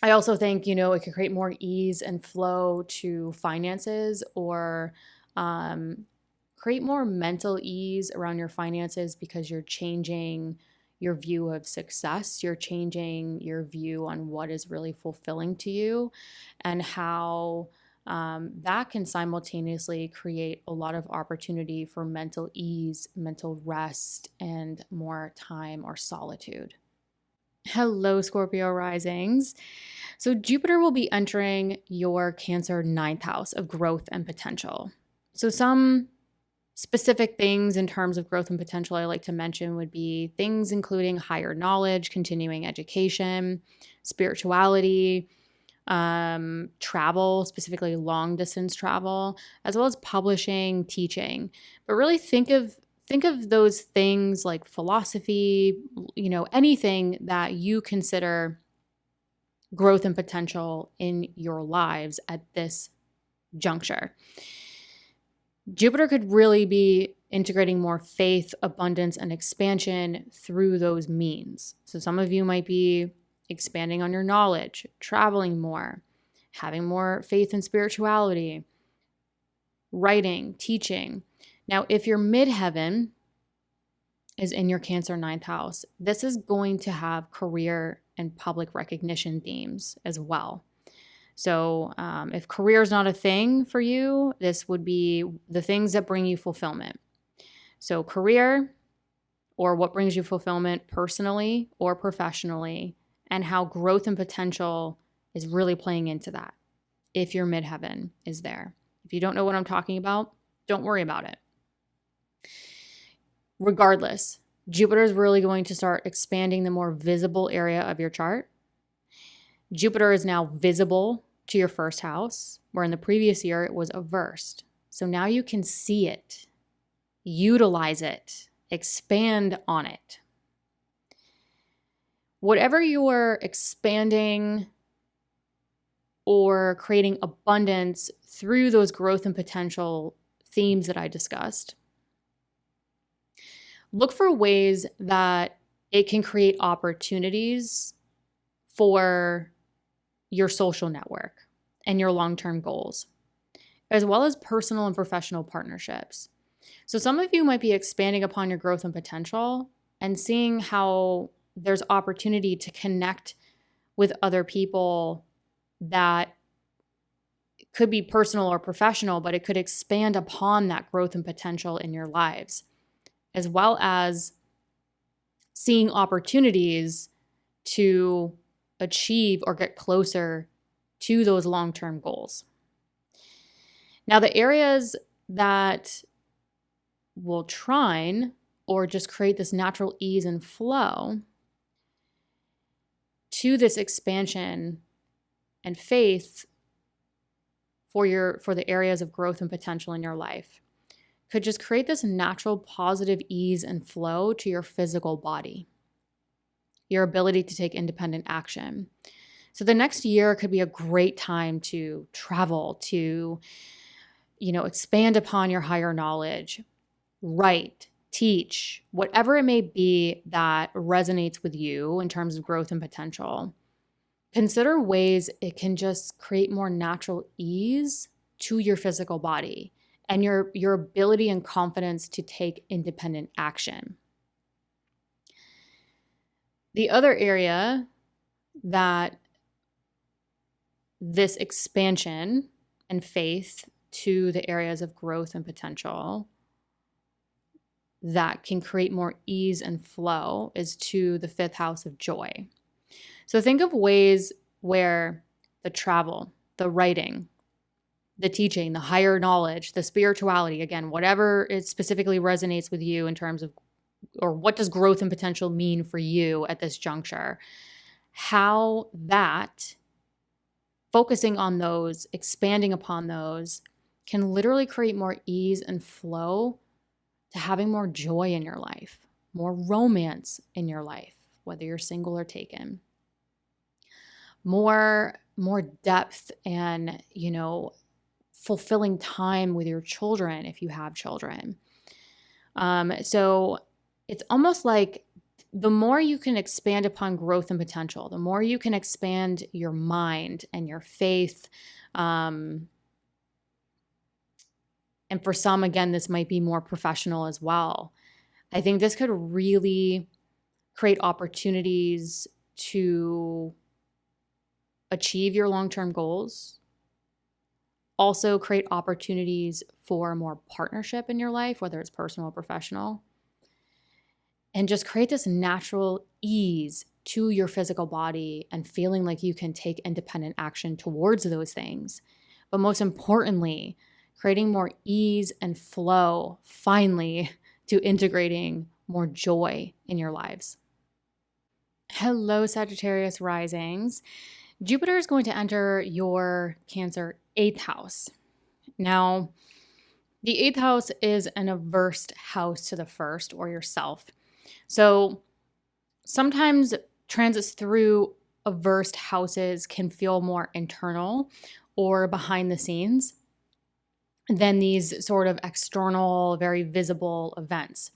I also think, it could create more ease and flow to finances, or create more mental ease around your finances, because you're changing your view of success. You're changing your view on what is really fulfilling to you, and how that can simultaneously create a lot of opportunity for mental ease, mental rest, and more time or solitude. Hello, Scorpio risings. So, Jupiter will be entering your Cancer ninth house of growth and potential. So, some specific things in terms of growth and potential I like to mention would be things including higher knowledge, continuing education, spirituality, travel, specifically long distance travel, as well as publishing, teaching. But really think of those things like philosophy, anything that you consider growth and potential in your lives at this juncture. Jupiter could really be integrating more faith, abundance, and expansion through those means. So some of you might be expanding on your knowledge, traveling more, having more faith and spirituality, writing, teaching. Now, if your midheaven is in your Cancer ninth house, this is going to have career and public recognition themes as well. So if career is not a thing for you, this would be the things that bring you fulfillment. So career, or what brings you fulfillment personally or professionally, and how growth and potential is really playing into that if your midheaven is there. If you don't know what I'm talking about, don't worry about it. Regardless, Jupiter is really going to start expanding the more visible area of your chart. Jupiter is now visible to your first house, where in the previous year it was aversed. So now you can see it, utilize it, expand on it. Whatever you're expanding or creating abundance through those growth and potential themes that I discussed, look for ways that it can create opportunities for your social network and your long-term goals, as well as personal and professional partnerships. So some of you might be expanding upon your growth and potential and seeing how there's opportunity to connect with other people that could be personal or professional, but it could expand upon that growth and potential in your lives, as well as seeing opportunities to achieve or get closer to those long-term goals. Now, the areas that will trine or just create this natural ease and flow to this expansion and faith for the areas of growth and potential in your life could just create this natural positive ease and flow to your physical body, your ability to take independent action. So the next year could be a great time to travel, to, expand upon your higher knowledge, write, teach, whatever it may be that resonates with you in terms of growth and potential. Consider ways it can just create more natural ease to your physical body and your ability and confidence to take independent action. The other area that this expansion and faith to the areas of growth and potential that can create more ease and flow is to the fifth house of joy. So think of ways where the travel, the writing, the teaching, the higher knowledge, the spirituality, again, whatever it specifically resonates with you in terms of, or what does growth and potential mean for you at this juncture, how that, focusing on those, expanding upon those, can literally create more ease and flow to having more joy in your life, more romance in your life, whether you're single or taken, more depth and, fulfilling time with your children if you have children. So it's almost like the more you can expand upon growth and potential, the more you can expand your mind and your faith. And for some, again, this might be more professional as well. I think this could really create opportunities to achieve your long-term goals. Also create opportunities for more partnership in your life, whether it's personal or professional. And just create this natural ease to your physical body and feeling like you can take independent action towards those things. But most importantly, creating more ease and flow, finally, to integrating more joy in your lives. Hello, Sagittarius risings. Jupiter is going to enter your Cancer 8th house. Now, the 8th house is an averse house to the 1st, or yourself. So sometimes transits through averse houses can feel more internal or behind the scenes than these sort of external, very visible events.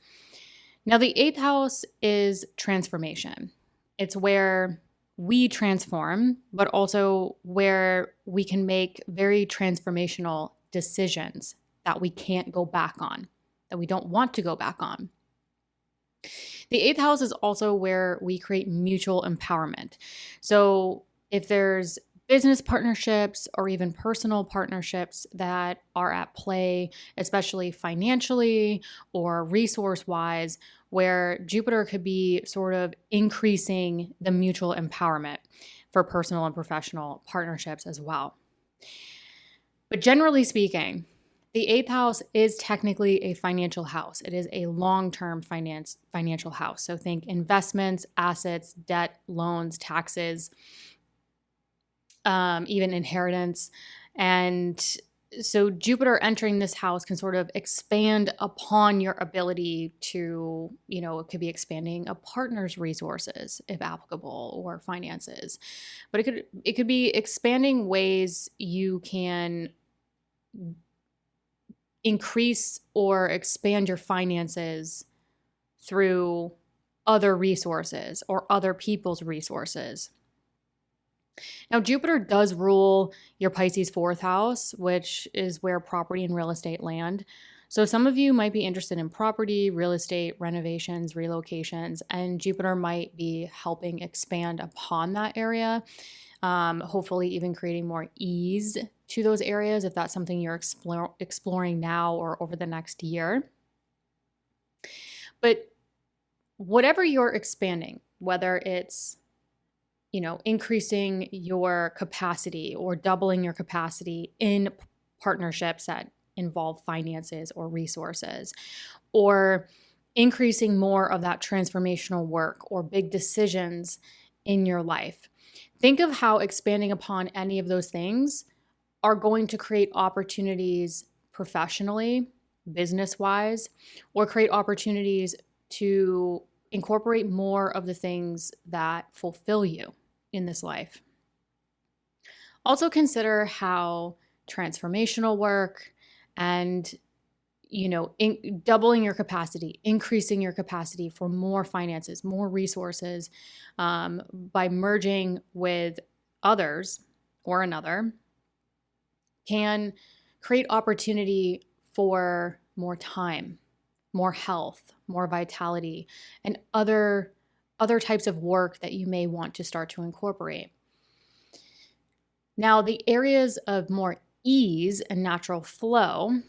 Now, the 8th house is transformation. It's where we transform, but also where we can make very transformational decisions that we can't go back on, that we don't want to go back on. The 8th house is also where we create mutual empowerment. So if there's business partnerships or even personal partnerships that are at play, especially financially or resource-wise, where Jupiter could be sort of increasing the mutual empowerment for personal and professional partnerships as well. But generally speaking, the 8th house is technically a financial house. It is a long-term financial house. So think investments, assets, debt, loans, taxes, even inheritance. And so Jupiter entering this house can sort of expand upon your ability to, it could be expanding a partner's resources, if applicable, or finances. But it could be expanding ways you can increase or expand your finances through other resources or other people's resources. Now, Jupiter does rule your Pisces 4th house, which is where property and real estate land. So some of you might be interested in property, real estate, renovations, relocations, and Jupiter might be helping expand upon that area, hopefully even creating more ease to those areas if that's something you're exploring now or over the next year. But whatever you're expanding, whether it's increasing your capacity or doubling your capacity in partnerships that involve finances or resources, or increasing more of that transformational work or big decisions in your life. Think of how expanding upon any of those things are going to create opportunities professionally, business-wise, or create opportunities to incorporate more of the things that fulfill you in this life. Also consider how transformational work and doubling your capacity, increasing your capacity for more finances, more resources, by merging with others or another, can create opportunity for more time, more health, more vitality, and other types of work that you may want to start to incorporate. Now, the areas of more ease and natural flow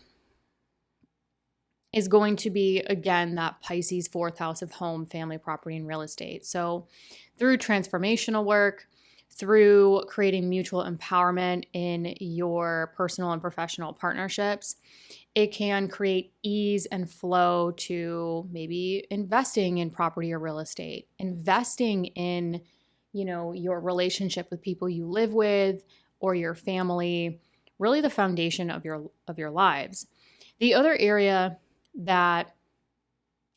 is going to be, again, that Pisces 4th house of home, family, property, and real estate. So through transformational work, through creating mutual empowerment in your personal and professional partnerships, it can create ease and flow to maybe investing in property or real estate, investing in, your relationship with people you live with or your family, really the foundation of your lives. The other area that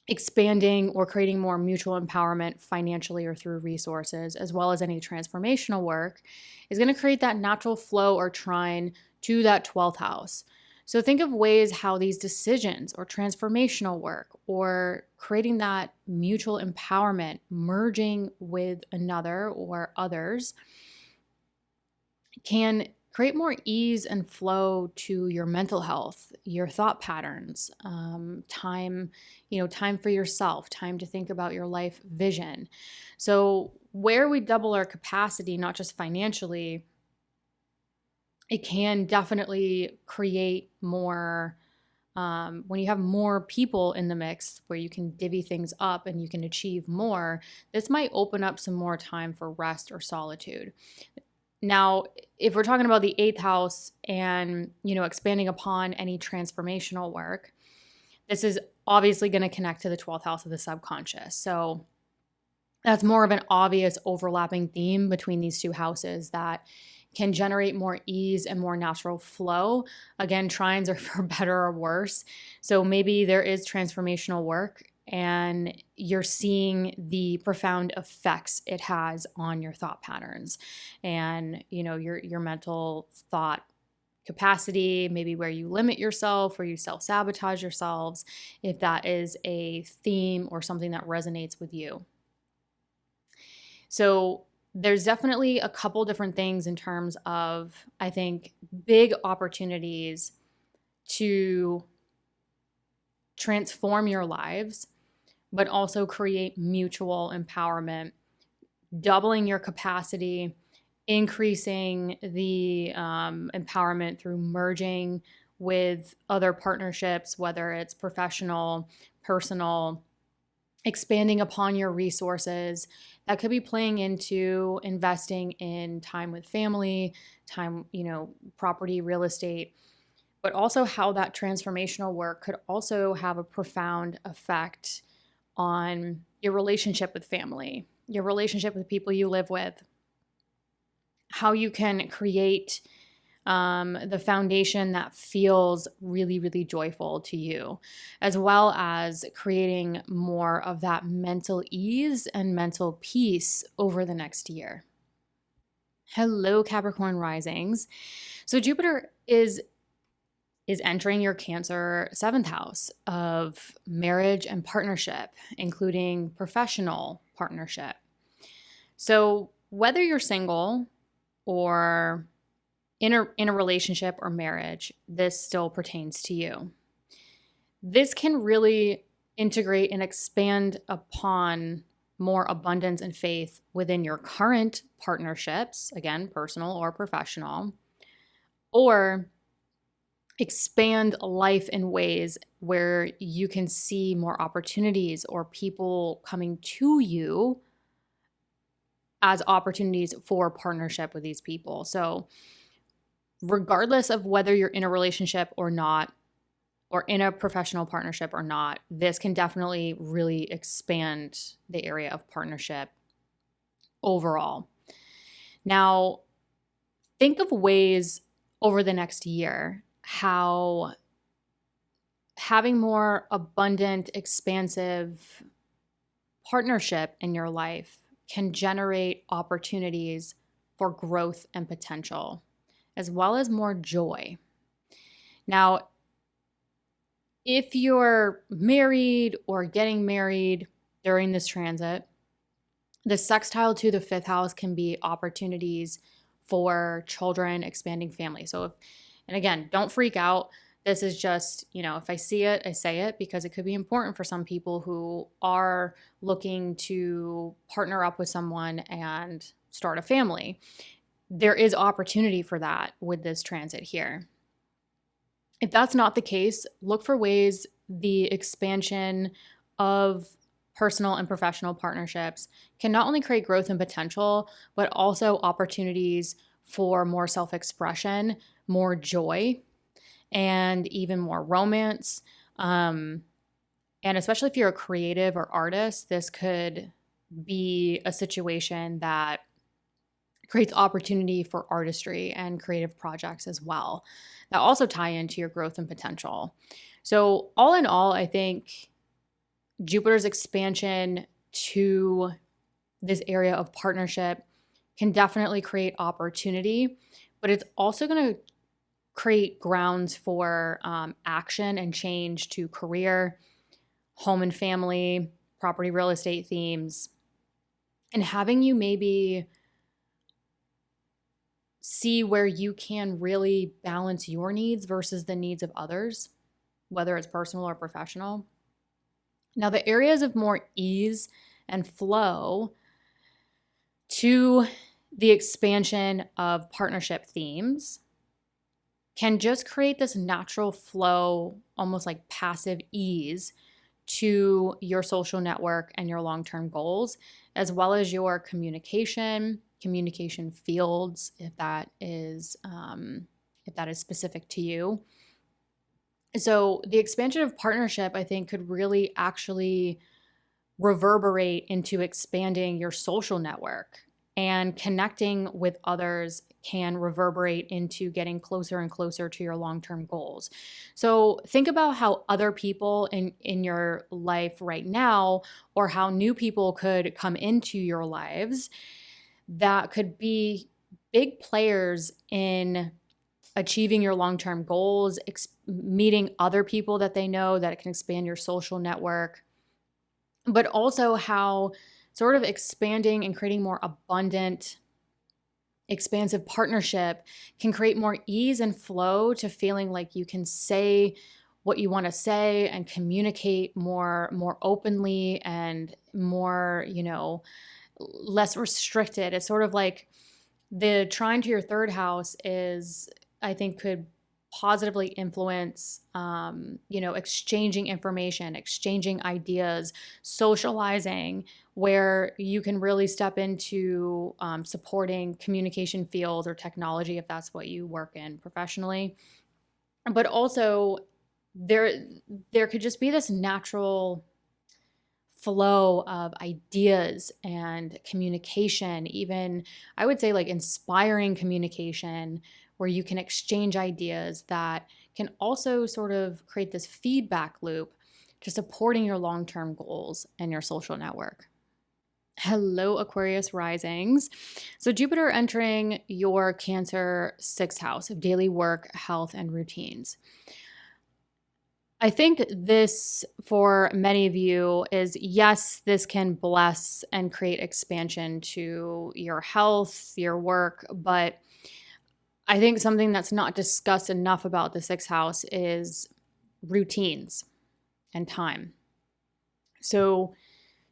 expanding or creating more mutual empowerment financially or through resources, as well as any transformational work, is going to create that natural flow or trine to that 12th house. So think of ways how these decisions or transformational work or creating that mutual empowerment, merging with another or others, can create more ease and flow to your mental health, your thought patterns, time, time for yourself, time to think about your life vision. So where we double our capacity, not just financially, it can definitely create more, when you have more people in the mix where you can divvy things up and you can achieve more, this might open up some more time for rest or solitude. Now, if we're talking about the 8th house and, expanding upon any transformational work, this is obviously going to connect to the 12th house of the subconscious. So that's more of an obvious overlapping theme between these two houses that can generate more ease and more natural flow. Again, trines are for better or worse. So maybe there is transformational work and you're seeing the profound effects it has on your thought patterns and, your mental thought capacity, maybe where you limit yourself, where you self-sabotage yourselves, if that is a theme or something that resonates with you. So there's definitely a couple different things in terms of, I think, big opportunities to transform your lives, but also create mutual empowerment, doubling your capacity, increasing the empowerment through merging with other partnerships, whether it's professional, personal, expanding upon your resources. That could be playing into investing in time with family, time, property, real estate, but also how that transformational work could also have a profound effect on your relationship with family, your relationship with people you live with, how you can create the foundation that feels really, really joyful to you, as well as creating more of that mental ease and mental peace over the next year. Hello, Capricorn risings. So Jupiter is entering your Cancer 7th house of marriage and partnership, including professional partnership. So whether you're single or in a relationship or marriage, this still pertains to you. This can really integrate and expand upon more abundance and faith within your current partnerships, again, personal or professional, or expand life in ways where you can see more opportunities or people coming to you as opportunities for partnership with these people. So regardless of whether you're in a relationship or not, or in a professional partnership or not, this can definitely really expand the area of partnership overall. Now, think of ways over the next year how having more abundant, expansive partnership in your life can generate opportunities for growth and potential, as well as more joy. Now, if you're married or getting married during this transit, the sextile to the 5th house can be opportunities for children, expanding family. So, and again, don't freak out. This is just, if I see it, I say it, because it could be important for some people who are looking to partner up with someone and start a family. There is opportunity for that with this transit here. If that's not the case, look for ways the expansion of personal and professional partnerships can not only create growth and potential, but also opportunities for more self-expression, more joy, and even more romance. And especially if you're a creative or artist, this could be a situation that creates opportunity for artistry and creative projects as well that also tie into your growth and potential. So all in all, I think Jupiter's expansion to this area of partnership can definitely create opportunity, but it's also going to create grounds for action and change to career, home and family, property, real estate themes, and having you maybe see where you can really balance your needs versus the needs of others, whether it's personal or professional. Now, the areas of more ease and flow to the expansion of partnership themes can just create this natural flow, almost like passive ease to your social network and your long-term goals, as well as your communication fields, if that is specific to you. So the expansion of partnership, I think, could really actually reverberate into expanding your social network, and connecting with others can reverberate into getting closer and closer to your long-term goals. So think about how other people in your life right now, or how new people could come into your lives that could be big players in achieving your long-term goals, meeting other people that they know that it can expand your social network, but also how sort of expanding and creating more abundant, expansive partnership can create more ease and flow to feeling like you can say what you want to say and communicate more openly and more, less restricted. It's sort of like the trine to your third house is, I think, could positively influence, exchanging information, exchanging ideas, socializing, where you can really step into supporting communication fields or technology if that's what you work in professionally. But also there could just be this natural flow of ideas and communication, even I would say like inspiring communication, where you can exchange ideas that can also sort of create this feedback loop to supporting your long-term goals and your social network. Hello, Aquarius risings. So Jupiter entering your Cancer 6th house of daily work, health, and routines. I think this, for many of you, is yes, this can bless and create expansion to your health, your work, but I think something that's not discussed enough about the 6th house is routines and time. So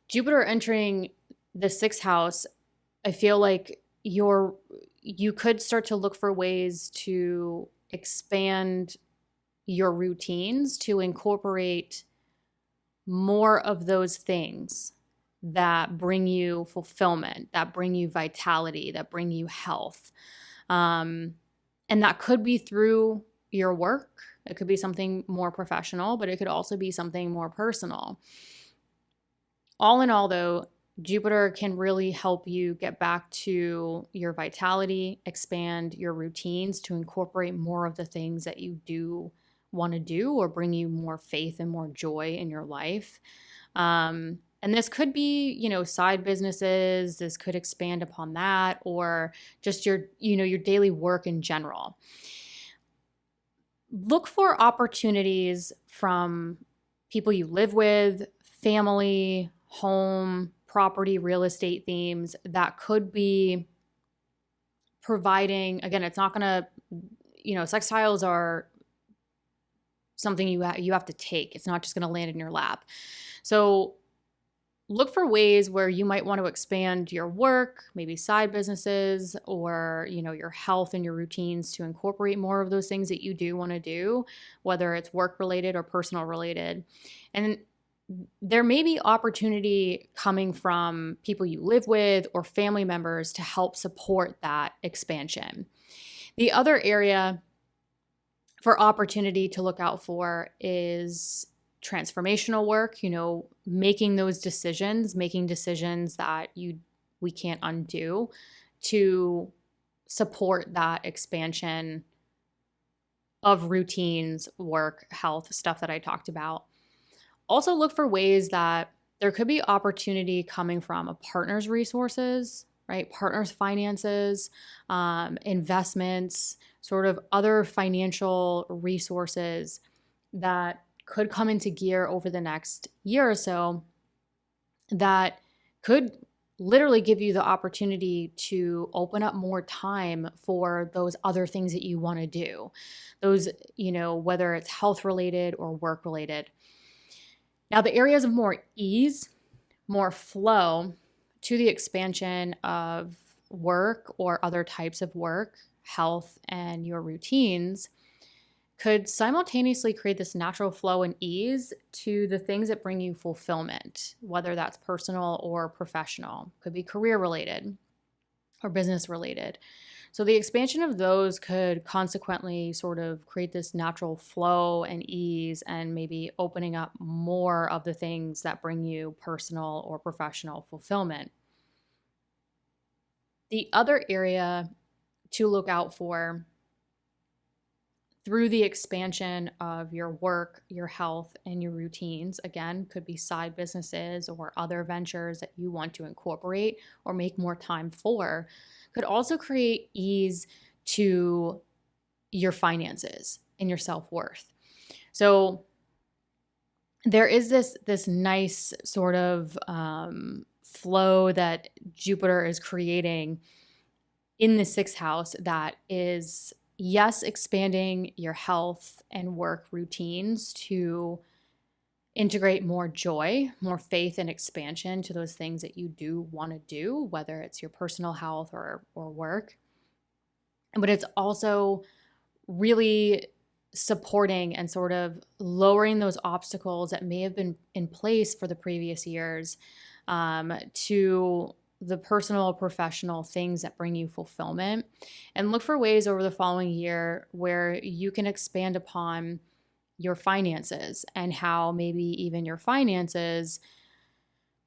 Jupiter entering the 6th house, I feel like you could start to look for ways to expand your routines to incorporate more of those things that bring you fulfillment, that bring you vitality, that bring you health. And that could be through your work. It could be something more professional, but it could also be something more personal. All in all, though, Jupiter can really help you get back to your vitality, expand your routines to incorporate more of the things that you do want to do or bring you more faith and more joy in your life. And this could be, side businesses. This could expand upon that, or just your daily work in general. Look for opportunities from people you live with, family, home, property, real estate themes that could be providing, again, it's not going to, sextiles are something you have to take. It's not just going to land in your lap. So look for ways where you might want to expand your work, maybe side businesses, or, your health and your routines to incorporate more of those things that you do want to do, whether it's work related or personal related. And there may be opportunity coming from people you live with or family members to help support that expansion. The other area for opportunity to look out for is transformational work, making those decisions, making decisions that we can't undo to support that expansion of routines, work, health, stuff that I talked about. Also look for ways that there could be opportunity coming from a partner's resources right? Partners' finances, investments, sort of other financial resources that could come into gear over the next year or so that could literally give you the opportunity to open up more time for those other things that you want to do. Those, whether it's health related or work related. Now, the areas of more ease, more flow to the expansion of work or other types of work, health, and your routines could simultaneously create this natural flow and ease to the things that bring you fulfillment, whether that's personal or professional. Could be career related or business related. So the expansion of those could consequently sort of create this natural flow and ease and maybe opening up more of the things that bring you personal or professional fulfillment. The other area to look out for through the expansion of your work, your health, and your routines, again, could be side businesses or other ventures that you want to incorporate or make more time for, could also create ease to your finances and your self-worth. So there is this nice sort of flow that Jupiter is creating in the 6th house that is, yes, expanding your health and work routines to integrate more joy, more faith and expansion to those things that you do want to do, whether it's your personal health or work. But it's also really supporting and sort of lowering those obstacles that may have been in place for the previous years to the personal or professional things that bring you fulfillment, and look for ways over the following year where you can expand upon your finances and how maybe even your finances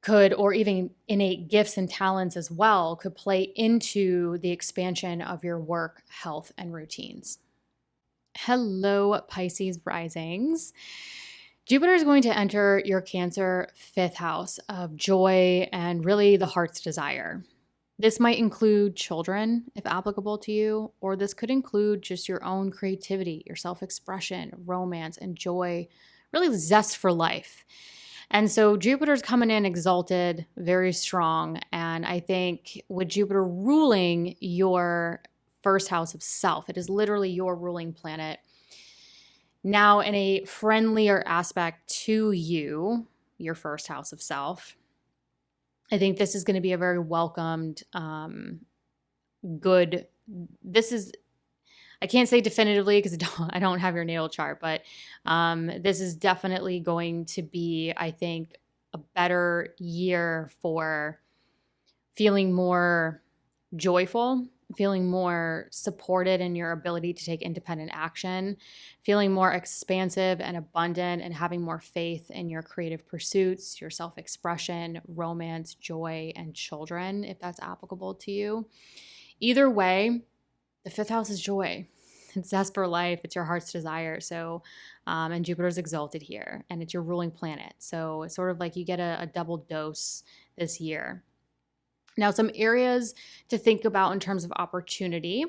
could, or even innate gifts and talents as well, could play into the expansion of your work, health, and routines. Hello, Pisces risings. Jupiter is going to enter your Cancer 5th house of joy and really the heart's desire. This might include children, if applicable to you, or this could include just your own creativity, your self-expression, romance, and joy, really zest for life. And so Jupiter's coming in exalted, very strong. And I think with Jupiter ruling your 1st house of self, it is literally your ruling planet, now in a friendlier aspect to you, your 1st house of self. I think this is going to be a very welcomed, good, this is, I can't say definitively because I don't have your natal chart, but this is definitely going to be, I think, a better year for feeling more joyful, feeling more supported in your ability to take independent action, feeling more expansive and abundant, and having more faith in your creative pursuits, your self-expression, romance, joy, and children, if that's applicable to you. Either way, the 5th house is joy. It's zest for life. It's your heart's desire. So, and Jupiter's exalted here, and it's your ruling planet. So it's sort of like you get a double dose this year. Now, some areas to think about in terms of opportunity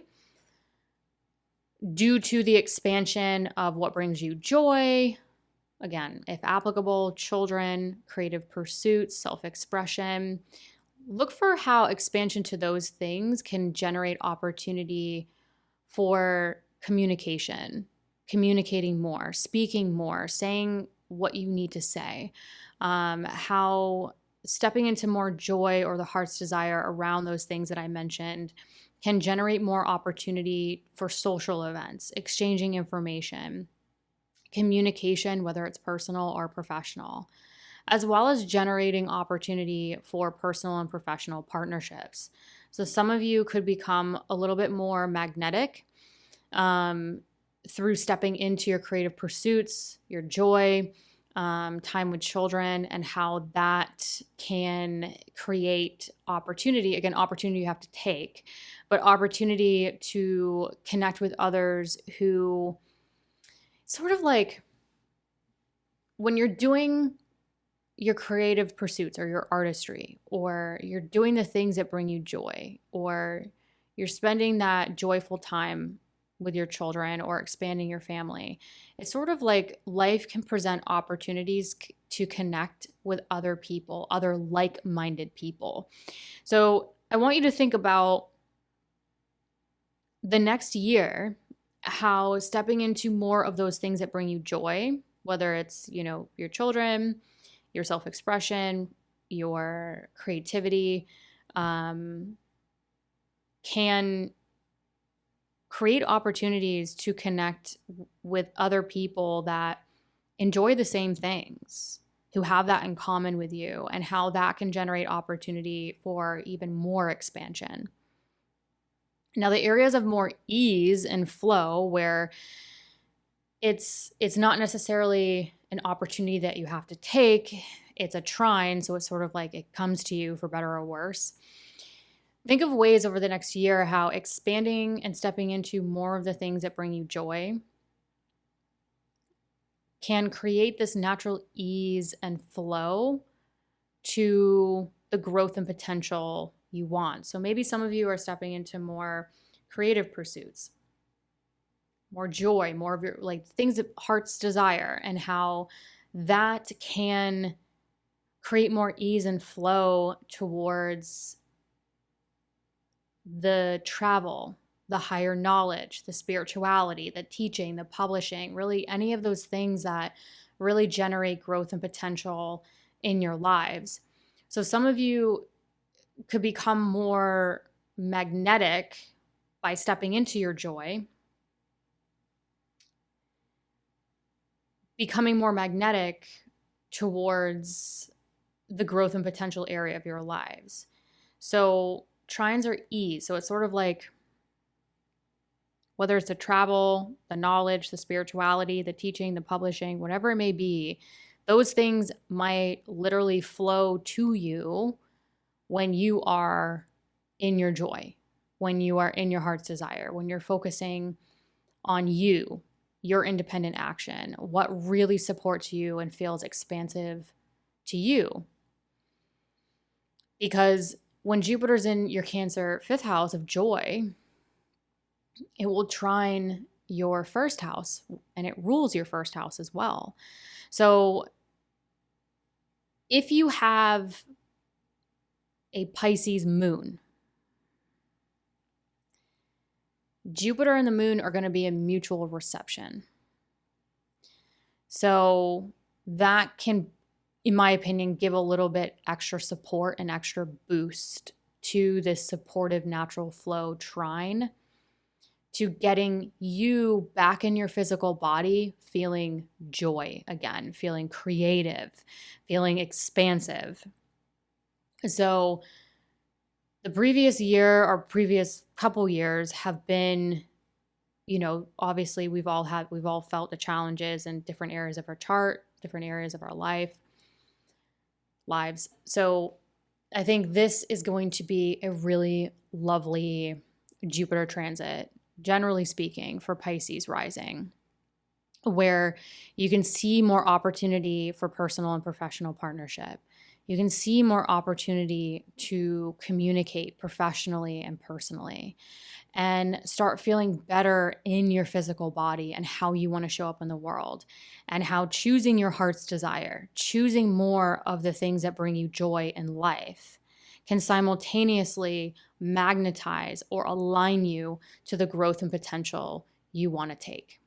due to the expansion of what brings you joy. Again, if applicable, children, creative pursuits, self-expression. Look for how expansion to those things can generate opportunity for communication, communicating more, speaking more, saying what you need to say, how stepping into more joy or the heart's desire around those things that I mentioned can generate more opportunity for social events, exchanging information, communication, whether it's personal or professional, as well as generating opportunity for personal and professional partnerships. So some of you could become a little bit more magnetic through stepping into your creative pursuits, your joy, time with children, and how that can create opportunity. Again, opportunity you have to take, but opportunity to connect with others who sort of like when you're doing your creative pursuits or your artistry, or you're doing the things that bring you joy, or you're spending that joyful time with your children or expanding your family. It's sort of like life can present opportunities to connect with other people, other like-minded people. So I want you to think about the next year, how stepping into more of those things that bring you joy, whether it's, your children, your self-expression, your creativity, can create opportunities to connect with other people that enjoy the same things, who have that in common with you, and how that can generate opportunity for even more expansion. Now, the areas of more ease and flow, where it's not necessarily an opportunity that you have to take, it's a trine, so it's sort of like it comes to you for better or worse. Think of ways over the next year how expanding and stepping into more of the things that bring you joy can create this natural ease and flow to the growth and potential you want. So maybe some of you are stepping into more creative pursuits, more joy, more of your things that heart's desire, and how that can create more ease and flow towards the travel, the higher knowledge, the spirituality, the teaching, the publishing, really any of those things that really generate growth and potential in your lives. So some of you could become more magnetic by stepping into your joy, becoming more magnetic towards the growth and potential area of your lives. So trines are ease. So it's sort of like, whether it's the travel, the knowledge, the spirituality, the teaching, the publishing, whatever it may be, those things might literally flow to you when you are in your joy, when you are in your heart's desire, when you're focusing on you, your independent action, what really supports you and feels expansive to you. Because when Jupiter's in your Cancer 5th house of joy, it will trine your 1st house, and it rules your 1st house as well. So if you have a Pisces moon, Jupiter and the moon are going to be in mutual reception. So that can, in my opinion, give a little bit extra support and extra boost to this supportive natural flow trine, to getting you back in your physical body feeling joy again, feeling creative, feeling expansive. So the previous year or previous couple years have been, obviously we've all felt the challenges in different areas of our chart, different areas of our lives. So I think this is going to be a really lovely Jupiter transit, generally speaking, for Pisces rising, where you can see more opportunity for personal and professional partnership. You can see more opportunity to communicate professionally and personally, and start feeling better in your physical body and how you want to show up in the world, and how choosing your heart's desire, choosing more of the things that bring you joy in life, can simultaneously magnetize or align you to the growth and potential you want to take.